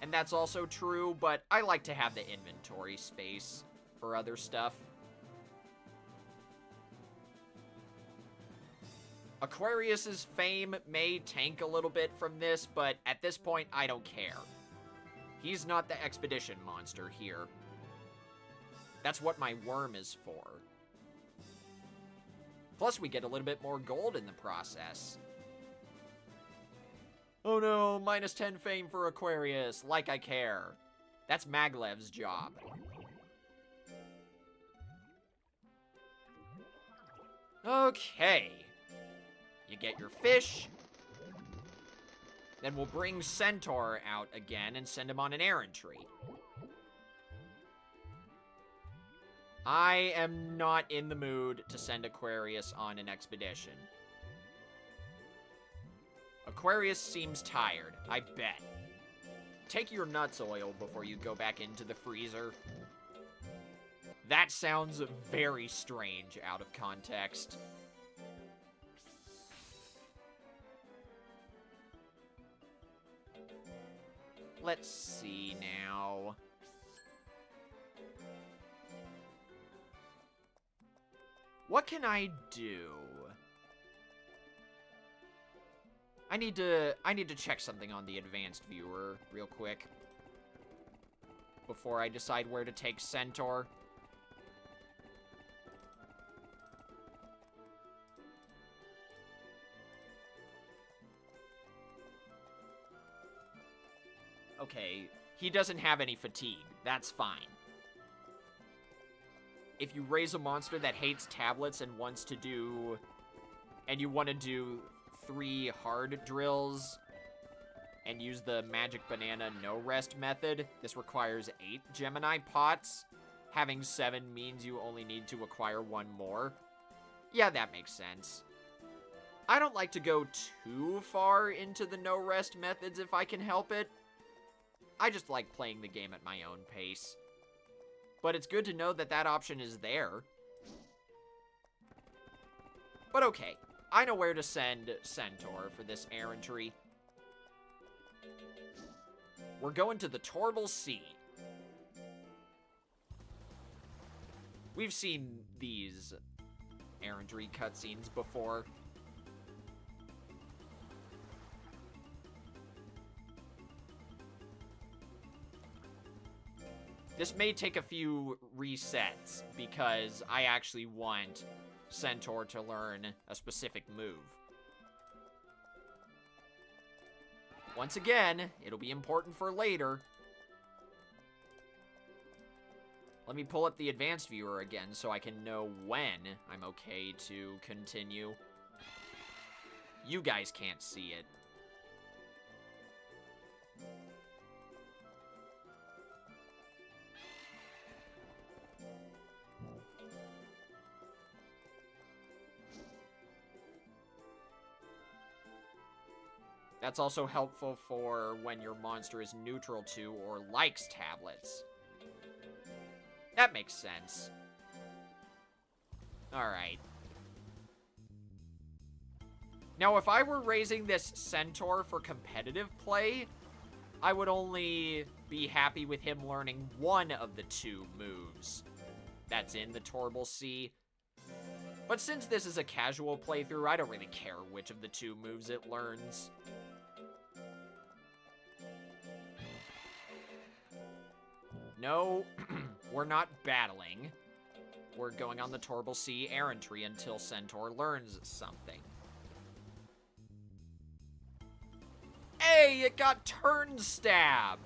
and that's also true, but I like to have the inventory space for other stuff. Aquarius's fame may tank a little bit from this, but at this point, I don't care. He's not the expedition monster here. That's what my worm is for. Plus, we get a little bit more gold in the process. Oh no, minus 10 fame for Aquarius, like I care. That's Maglev's job. Okay. You get your fish. Then we'll bring Centaur out again and send him on an errantry. I am not in the mood to send Aquarius on an expedition. Aquarius seems tired, I bet. Take your nuts oil before you go back into the freezer. That sounds very strange out of context. Let's see now. What can I do? I need to check something on the advanced viewer real quick before I decide where to take Centaur. Okay, he doesn't have any fatigue. That's fine. If you raise a monster that hates tablets and wants to do... and you want to do 3 hard drills and use the magic banana no rest method, this requires 8 Gemini pots. Having 7 means you only need to acquire 1 more. Yeah, that makes sense. I don't like to go too far into the no rest methods if I can help it. I just like playing the game at my own pace. But it's good to know that that option is there. But okay, I know where to send Centaur for this errantry. We're going to the Torble Sea. We've seen these errantry cutscenes before. This may take a few resets, because I actually want Centaur to learn a specific move. Once again, it'll be important for later. Let me pull up the advanced viewer again so I can know when I'm okay to continue. You guys can't see it. That's also helpful for when your monster is neutral to or likes tablets. That makes sense. Alright. Now, if I were raising this Centaur for competitive play, I would only be happy with him learning 1 of the 2 moves that's in the Torble Sea. But since this is a casual playthrough, I don't really care which of the 2 moves it learns. No, we're not battling. We're going on the Torble Sea errantry until Centaur learns something. Hey, it got Turn Stab!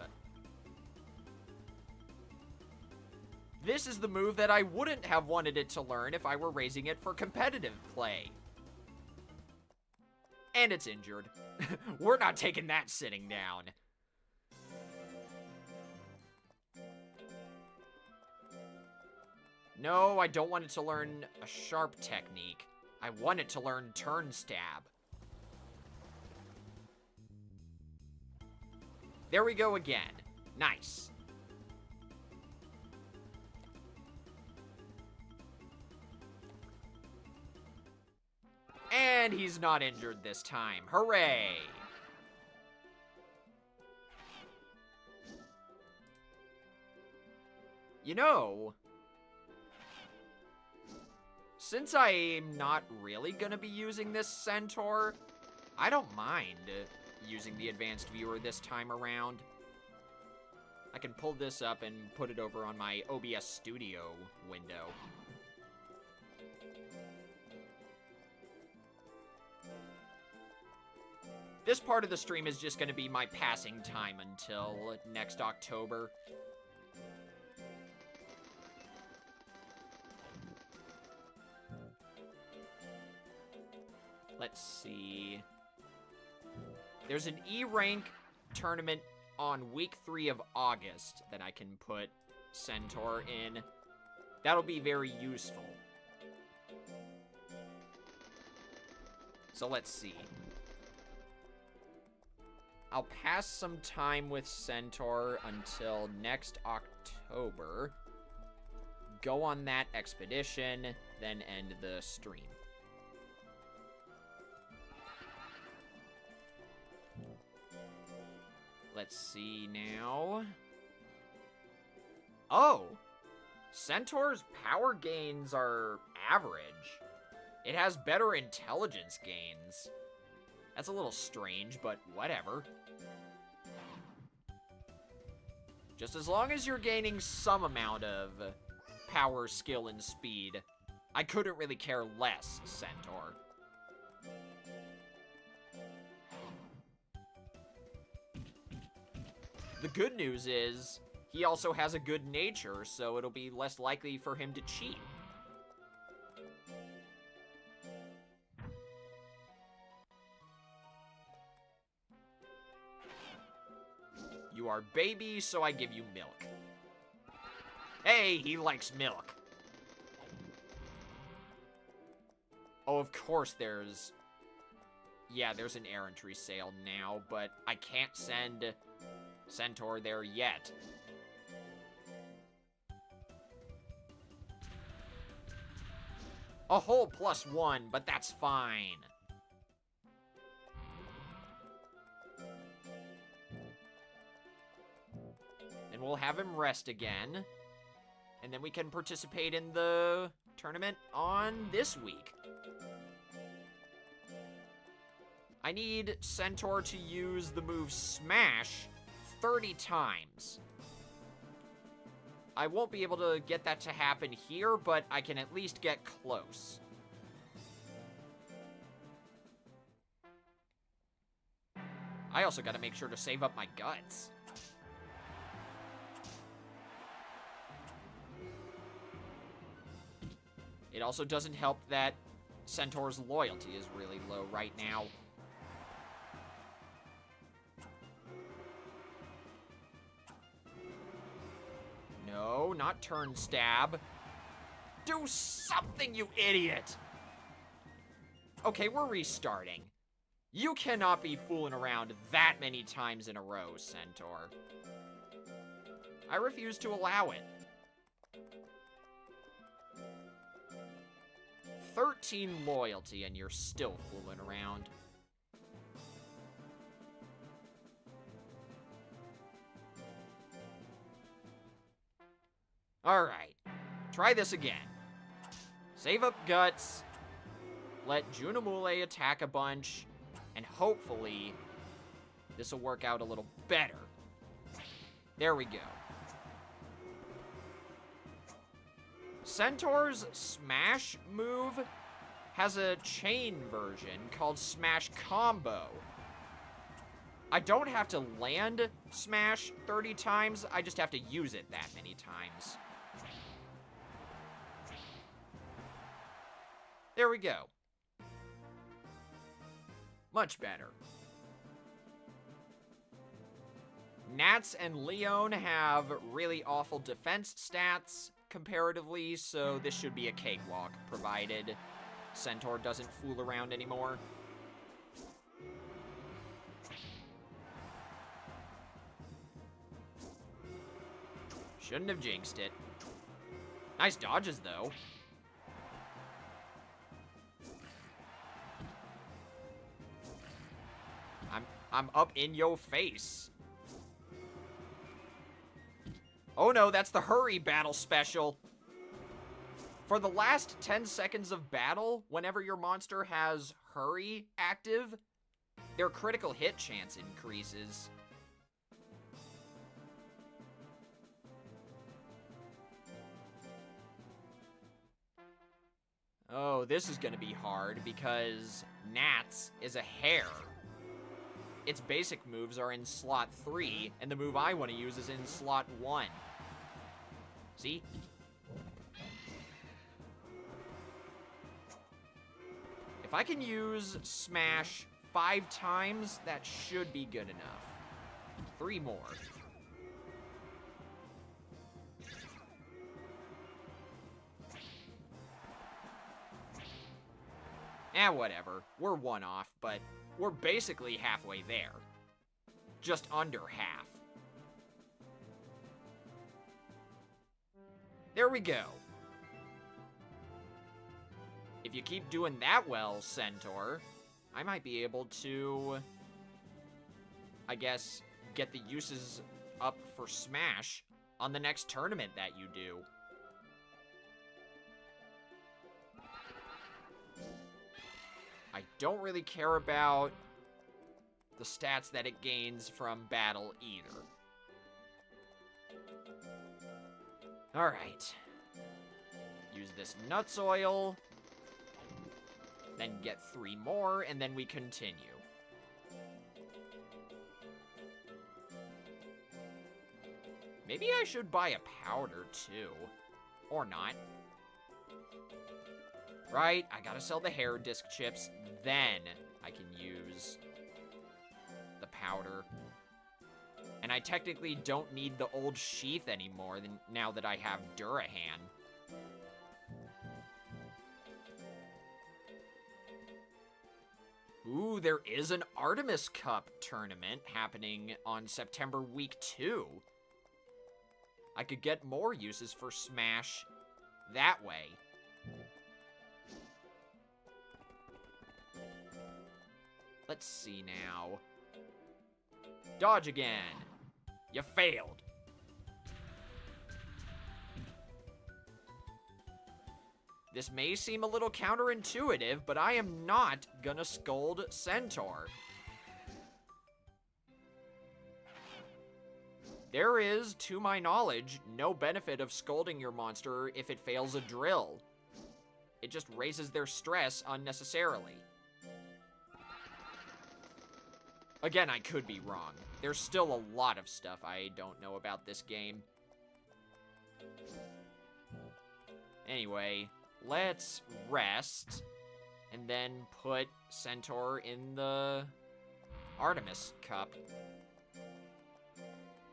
This is the move that I wouldn't have wanted it to learn if I were raising it for competitive play. And it's injured. We're not taking that sitting down. No, I don't want it to learn a sharp technique. I want it to learn turn stab. There we go again. Nice. And he's not injured this time. Hooray! You know, since I'm not really gonna be using this Centaur, I don't mind using the advanced viewer this time around. I can pull this up and put it over on my OBS Studio window. This part of the stream is just gonna be my passing time until next October. Let's see. There's an E-rank tournament on week 3 of August that I can put Centaur in. That'll be very useful. So let's see. I'll pass some time with Centaur until next October. Go on that expedition, then end the stream. Let's see now. Oh! Centaur's power gains are average. It has better intelligence gains. That's a little strange, but whatever. Just as long as you're gaining some amount of power, skill, and speed, I couldn't really care less, Centaur. The good news is, he also has a good nature, so it'll be less likely for him to cheat. You are baby, so I give you milk. Hey, he likes milk. Oh, of course there's... Yeah, there's an errantry sale now, but I can't send Centaur there yet. A whole +1, but that's fine. And we'll have him rest again. And then we can participate in the tournament on this week. I need Centaur to use the move Smash 30 times. I won't be able to get that to happen here, but I can at least get close. I also gotta make sure to save up my guts. It also doesn't help that Centaur's loyalty is really low right now. No, not turn stab. Do something, you idiot! Okay, we're restarting. You cannot be fooling around that many times in a row, Centaur. I refuse to allow it. 13 loyalty and you're still fooling around. Alright, try this again. Save up guts, let Junimule attack a bunch, and hopefully this will work out a little better. There we go. Centaur's Smash move has a chain version called Smash Combo. I don't have to land Smash 30 times, I just have to use it that many times. There we go. Much better. Nats and Leon have really awful defense stats comparatively, so this should be a cakewalk, provided Centaur doesn't fool around anymore. Shouldn't have jinxed it. Nice dodges, though. I'm up in your face. Oh no, that's the hurry battle special. For the last 10 seconds of battle, whenever your monster has hurry active, their critical hit chance increases. Oh, this is gonna be hard because Nats is a hare. Its basic moves are in slot 3, and the move I want to use is in slot 1. See? If I can use Smash 5 times, that should be good enough. 3 more. Whatever. We're 1 off, but we're basically halfway there. Just under half. There we go. If you keep doing that well, Centaur, I might be able to, I guess, get the uses up for Smash on the next tournament that you do. I don't really care about the stats that it gains from battle either. Alright. Use this nuts oil. Then get 3 more, and then we continue. Maybe I should buy a powder, too. Or not. Right, I gotta sell the hair disc chips, then I can use the powder. And I technically don't need the old sheath anymore now that I have Durahan. Ooh, there is an Artemis Cup tournament happening on September week 2. I could get more uses for Smash that way. Let's see now. Dodge again. You failed. This may seem a little counterintuitive, but I am not gonna scold Centaur. There is, to my knowledge, no benefit of scolding your monster if it fails a drill. It just raises their stress unnecessarily. Again, I could be wrong. There's still a lot of stuff I don't know about this game. Anyway, let's rest and then put Centaur in the Artemis Cup.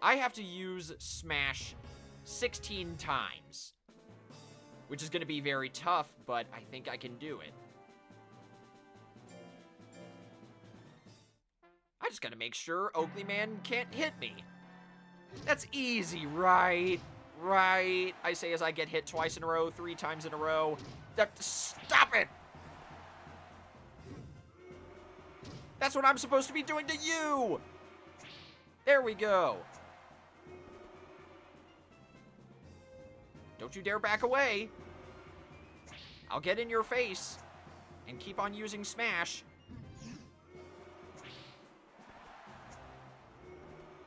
I have to use Smash 16 times, which is going to be very tough, but I think I can do it. I just gotta make sure Oakley Man can't hit me. That's easy, right? Right. I say as I get hit twice in a row, 3 times in a row. Stop it! That's what I'm supposed to be doing to you! There we go. Don't you dare back away. I'll get in your face and keep on using Smash.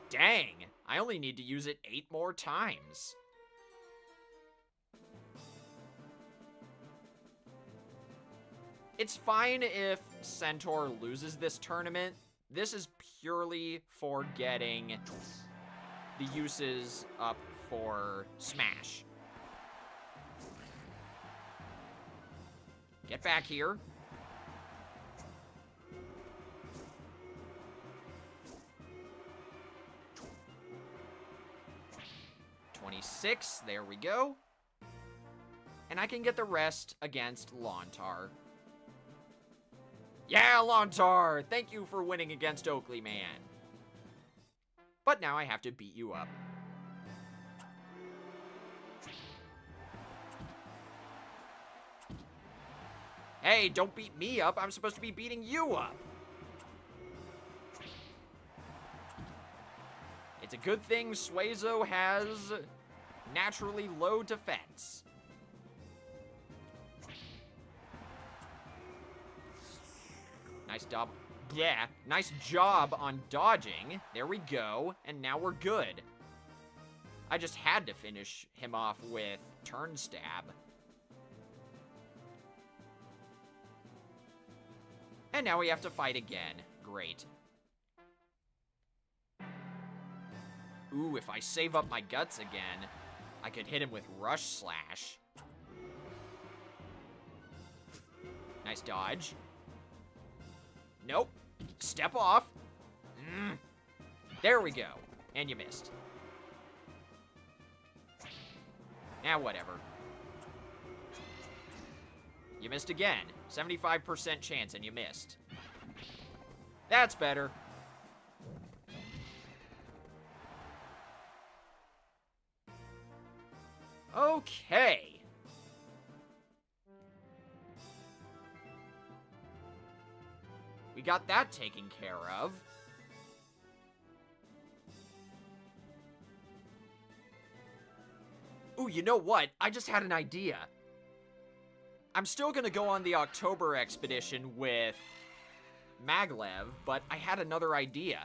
Dang, I only need to use it 8 more times. It's fine if Centaur loses this tournament. This is purely for getting the uses up for Smash. Get back here. 26, there we go. And I can get the rest against Lontar. Yeah, Lontar! Thank you for winning against Oakley Man. But now I have to beat you up. Hey, don't beat me up. I'm supposed to be beating you up. It's a good thing Suezo has naturally low defense. Nice job. Yeah, nice job on dodging. There we go. And now we're good. I just had to finish him off with turn stab. And now we have to fight again. Great. Ooh, if I save up my guts again, I could hit him with Rush Slash. Nice dodge. Nope. Step off. There we go. And you missed. Now, whatever. You missed again. 75% chance and you missed. That's better. Okay. We got that taken care of. Ooh, you know what? I just had an idea. I'm still gonna go on the October expedition with Maglev, but I had another idea.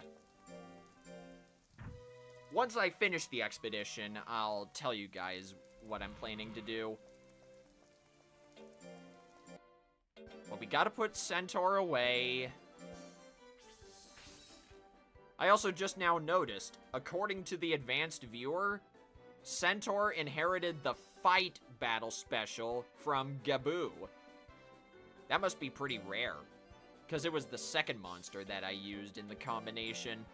Once I finish the expedition, I'll tell you guys what I'm planning to do. Well, we gotta put Centaur away. I also just now noticed, according to the advanced viewer, Centaur inherited the fight battle special from Gaboo. That must be pretty rare, because it was the second monster that I used in the combination.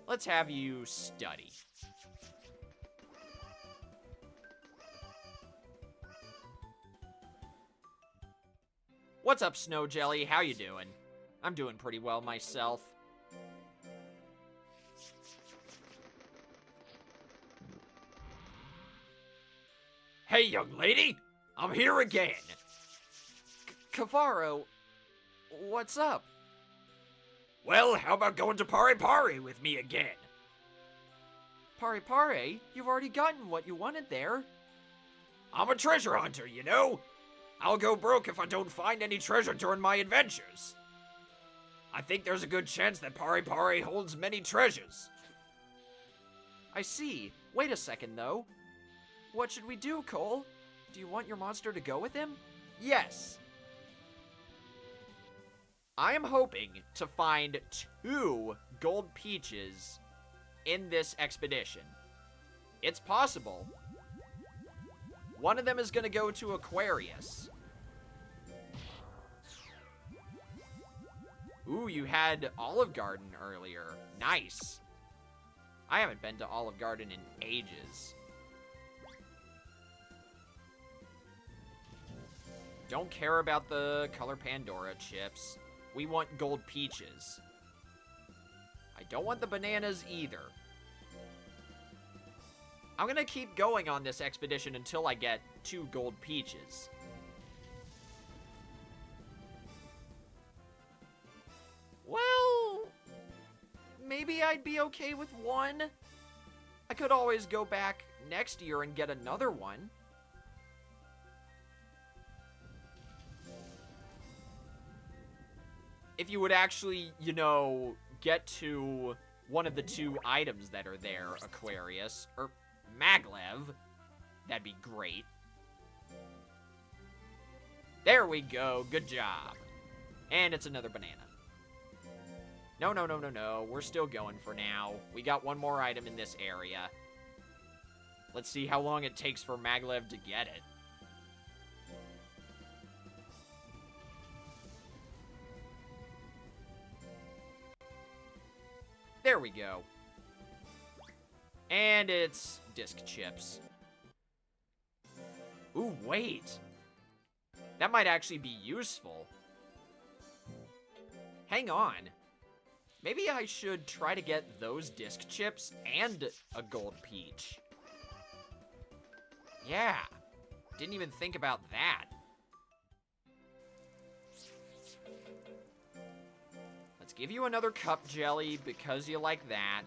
Let's have you study. What's up, Snow Jelly? How you doing? I'm doing pretty well myself. Hey, young lady! I'm here again! Cavaro, what's up? Well, how about going to Pare Pare with me again? Pare Pare? You've already gotten what you wanted there. I'm a treasure hunter, you know? I'll go broke if I don't find any treasure during my adventures. I think there's a good chance that Pare Pare holds many treasures. I see. Wait a second, though. What should we do, Cole? Do you want your monster to go with him? Yes. I am hoping to find 2 gold peaches in this expedition. It's possible. One of them is going to go to Aquarius. Ooh, you had Olive Garden earlier. Nice. I haven't been to Olive Garden in ages. Don't care about the Color Pandora chips. We want gold peaches. I don't want the bananas either. I'm gonna keep going on this expedition until I get 2 gold peaches. Well, maybe I'd be okay with 1. I could always go back next year and get another one. If you would actually, you know, get to one of the 2 items that are there, Aquarius, or Maglev, that'd be great. There we go, good job. And it's another banana. No, no, no, no, no, we're still going for now. We got 1 more item in this area. Let's see how long it takes for Maglev to get it. There we go. And it's disc chips. Ooh, wait. That might actually be useful. Hang on. Maybe I should try to get those disc chips and a gold peach. Yeah. Didn't even think about that. Let's give you another cup jelly because you like that.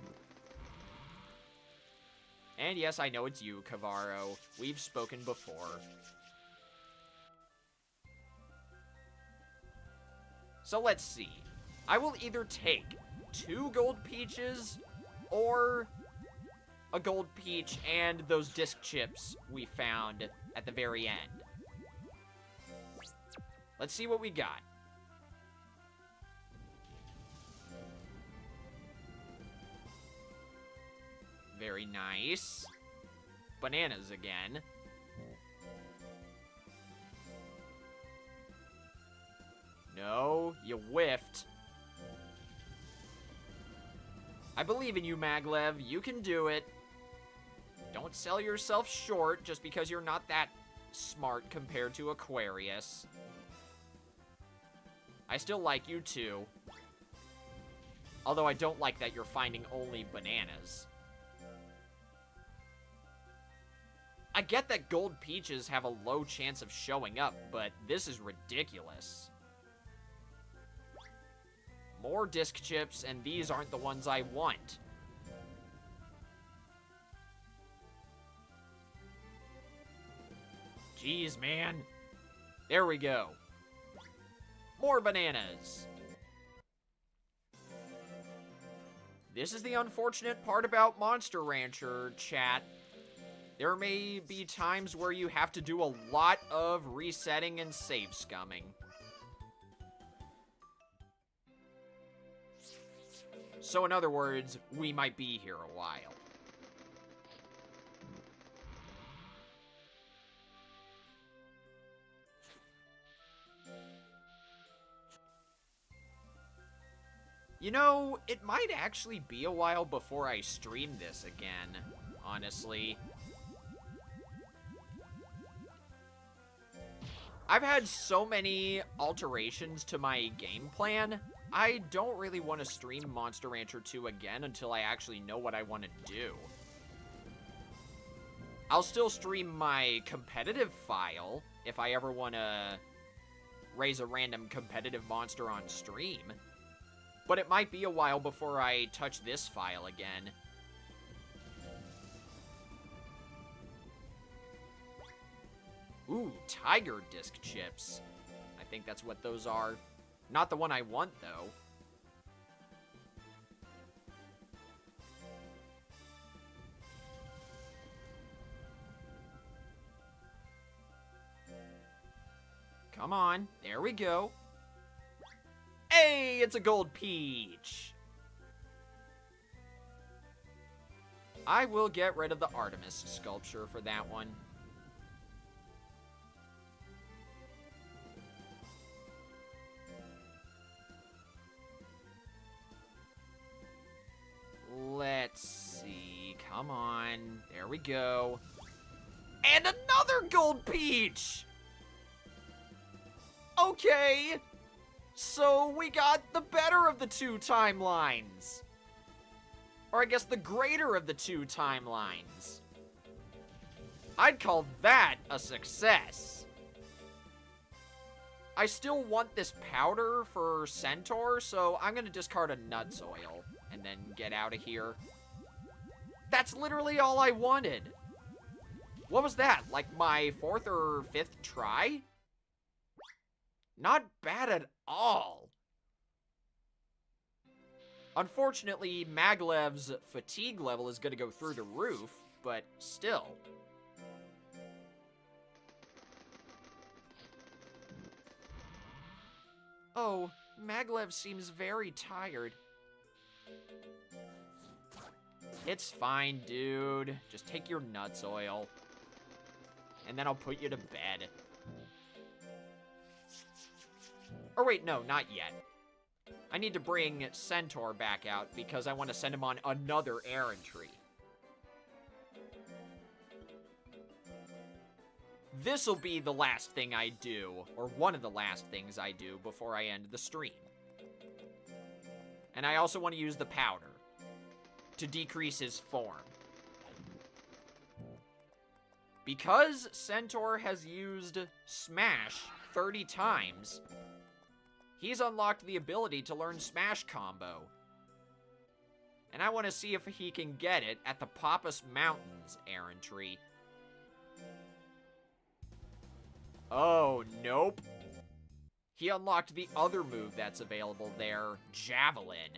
And yes, I know it's you, Cavaro. We've spoken before. So let's see. I will either take 2 gold peaches or a gold peach and those disc chips we found at the very end. Let's see what we got. Very nice. Bananas again. No, you whiffed. I believe in you, Maglev. You can do it. Don't sell yourself short just because you're not that smart compared to Aquarius. I still like you too. Although I don't like that you're finding only bananas. I get that gold peaches have a low chance of showing up, but this is ridiculous. More disc chips, and these aren't the ones I want. Jeez, man. There we go. More bananas. This is the unfortunate part about Monster Rancher, chat. There may be times where you have to do a lot of resetting and save scumming. So in other words, we might be here a while. You know, it might actually be a while before I stream this again, honestly. I've had so many alterations to my game plan, I don't really want to stream Monster Rancher 2 again until I actually know what I want to do. I'll still stream my competitive file if I ever want to raise a random competitive monster on stream. But it might be a while before I touch this file again. Ooh, tiger disc chips. I think that's what those are. Not the one I want, though. Come on. There we go. Hey, it's a gold peach. I will get rid of the Artemis sculpture for that one. Let's see. Come on. There we go. And another gold peach! Okay. So we got the better of the two timelines. Or I guess the greater of the two timelines. I'd call that a success. I still want this powder for Centaur, so I'm gonna discard a nuts oil and then get out of here. That's literally all I wanted. What was that? Like my 4th or 5th try? Not bad at all. Unfortunately, Maglev's fatigue level is going to go through the roof, but still. Oh, Maglev seems very tired. It's fine, dude. Just take your nuts oil. And then I'll put you to bed. Or wait, no, not yet. I need to bring Centaur back out because I want to send him on another errantry. This'll be the last thing I do, or one of the last things I do before I end the stream. And I also want to use the powder to decrease his form. Because Centaur has used Smash 30 times, he's unlocked the ability to learn Smash Combo. And I want to see if he can get it at the Pappas Mountains errantry. Oh, nope. He unlocked the other move that's available there, Javelin.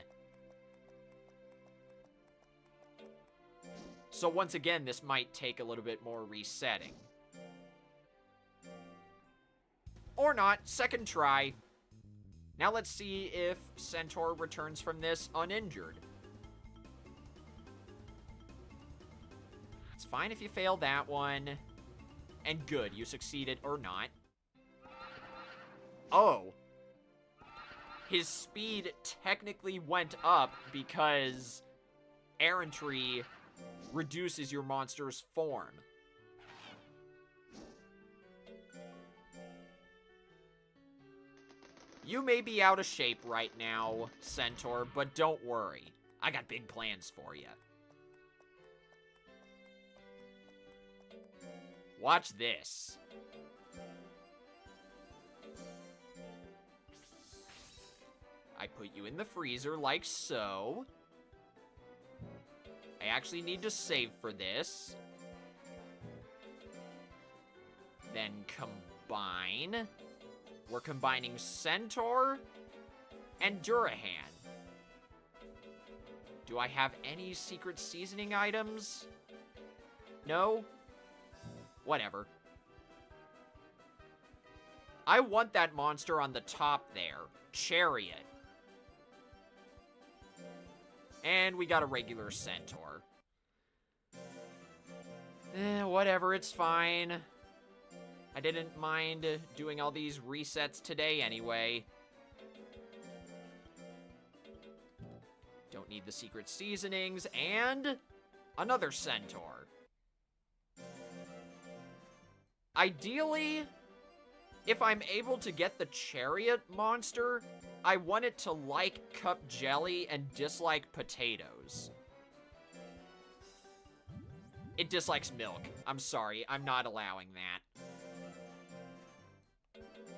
So once again, this might take a little bit more resetting. Or not, second try. Now let's see if Centaur returns from this uninjured. It's fine if you fail that one. And good, you succeeded or not. Oh. His speed technically went up because errantry reduces your monster's form. You may be out of shape right now, Centaur, but don't worry. I got big plans for you. Watch this. I put you in the freezer like so. I actually need to save for this. Then combine. We're combining Centaur and Durahan. Do I have any secret seasoning items? No? Whatever. I want that monster on the top there. Chariot. And we got a regular Centaur. Whatever, it's fine. I didn't mind doing all these resets today anyway. Don't need the secret seasonings, and another Centaur. Ideally, if I'm able to get the Chariot monster, I want it to like cup jelly and dislike potatoes. It dislikes milk. I'm sorry, I'm not allowing that.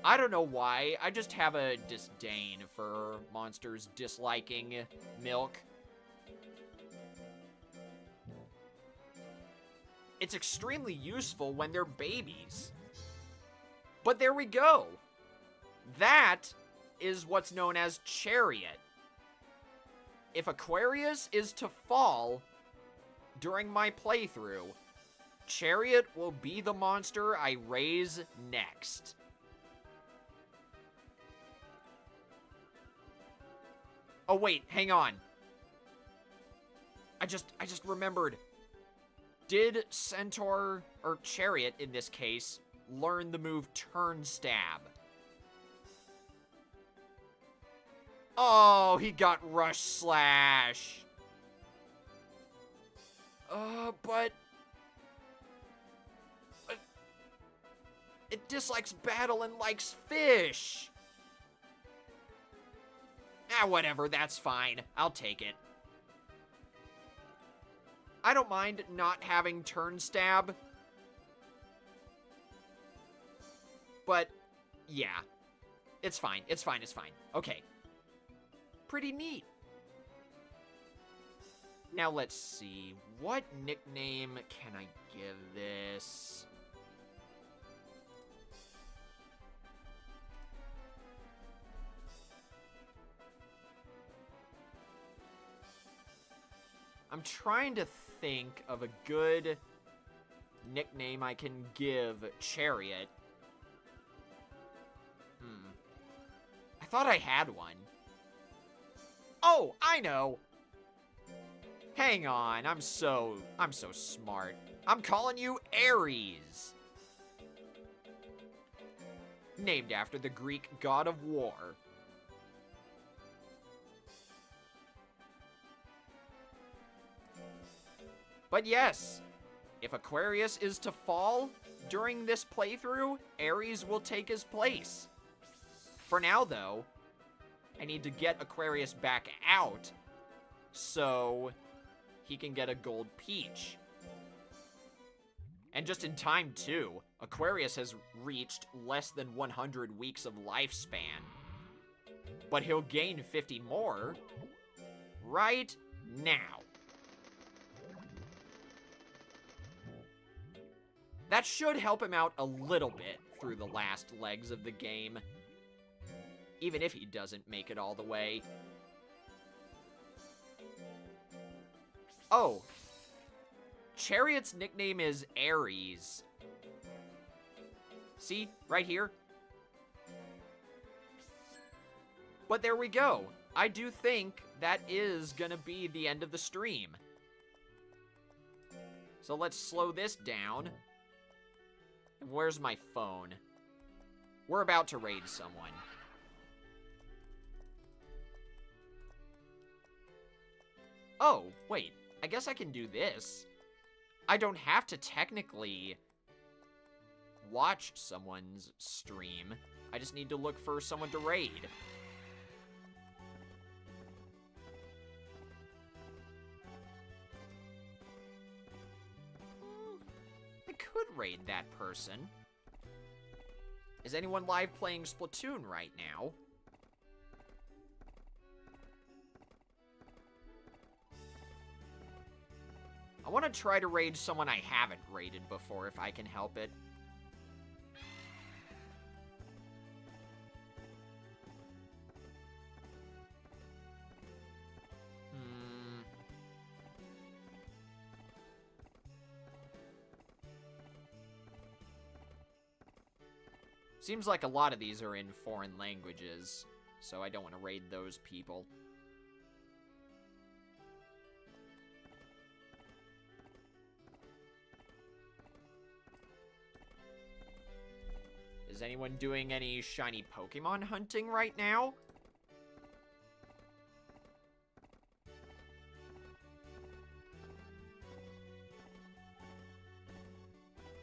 I don't know why, I just have a disdain for monsters disliking milk. It's extremely useful when they're babies. But there we go. That is what's known as Chariot. If Aquarius is to fall during my playthrough, Chariot will be the monster I raise next. Oh wait, hang on. I just remembered. Did Centaur, or Chariot in this case, learn the move Turn Stab? Oh, he got Rush Slash. But it dislikes battle and likes fish. Ah, whatever, that's fine. I'll take it. I don't mind not having Turn Stab. But, yeah. It's fine, it's fine, it's fine. Okay. Pretty neat. Now let's see. What nickname can I give this? I'm trying to think of a good nickname I can give Chariot. I thought I had one. Oh, I know. Hang on, I'm so smart. I'm calling you Ares. Named after the Greek god of war. But yes, if Aquarius is to fall during this playthrough, Aries will take his place. For now, though, I need to get Aquarius back out so he can get a gold peach. And just in time, too. Aquarius has reached less than 100 weeks of lifespan. But he'll gain 50 more right now. That should help him out a little bit through the last legs of the game, even if he doesn't make it all the way. Oh, Chariot's nickname is Aries. See, right here? But there we go. I do think that is gonna be the end of the stream. So let's slow this down. And where's my phone? We're about to raid someone. Oh, wait. I guess I can do this. I don't have to technically watch someone's stream. I just need to look for someone to raid. I could raid that person. Is anyone live playing Splatoon right now? I want to try to raid someone I haven't raided before if I can help it. Seems like a lot of these are in foreign languages, so I don't want to raid those people. Is anyone doing any shiny Pokemon hunting right now?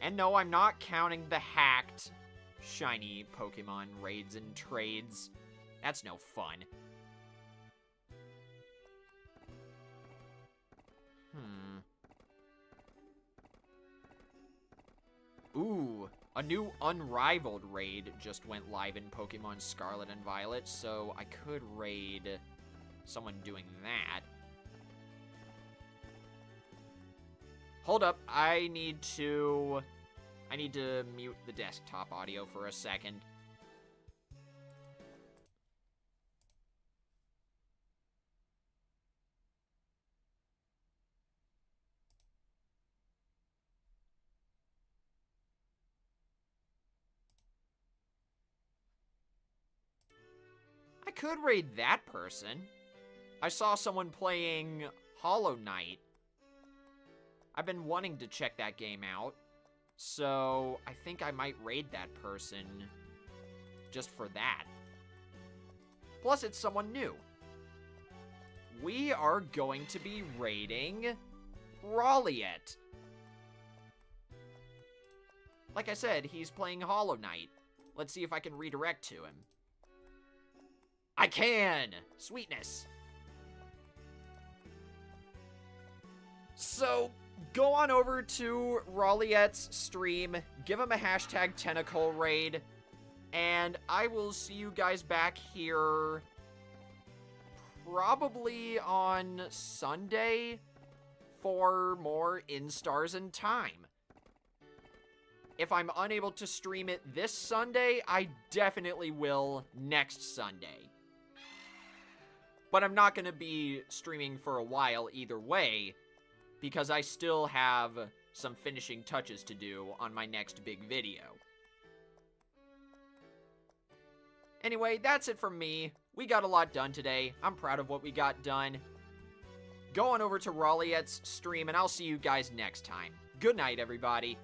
And no, I'm not counting the hacked shiny Pokemon raids and trades. That's no fun. Ooh, a new Unrivaled raid just went live in Pokemon Scarlet and Violet, so I could raid someone doing that. Hold up, I need to mute the desktop audio for a second. I could raid that person. I saw someone playing Hollow Knight. I've been wanting to check that game out, so I think I might raid that person just for that. Plus, it's someone new. We are going to be raiding Rowliet. Like I said, he's playing Hollow Knight. Let's see if I can redirect to him. I can! Sweetness. So, go on over to Rowliet's stream, give him a hashtag tentacle raid, and I will see you guys back here probably on Sunday for more In Stars and Time. If I'm unable to stream it this Sunday, I definitely will next Sunday. But I'm not going to be streaming for a while either way, because I still have some finishing touches to do on my next big video. Anyway, that's it from me. We got a lot done today. I'm proud of what we got done. Go on over to Rowliet's stream, and I'll see you guys next time. Good night, everybody.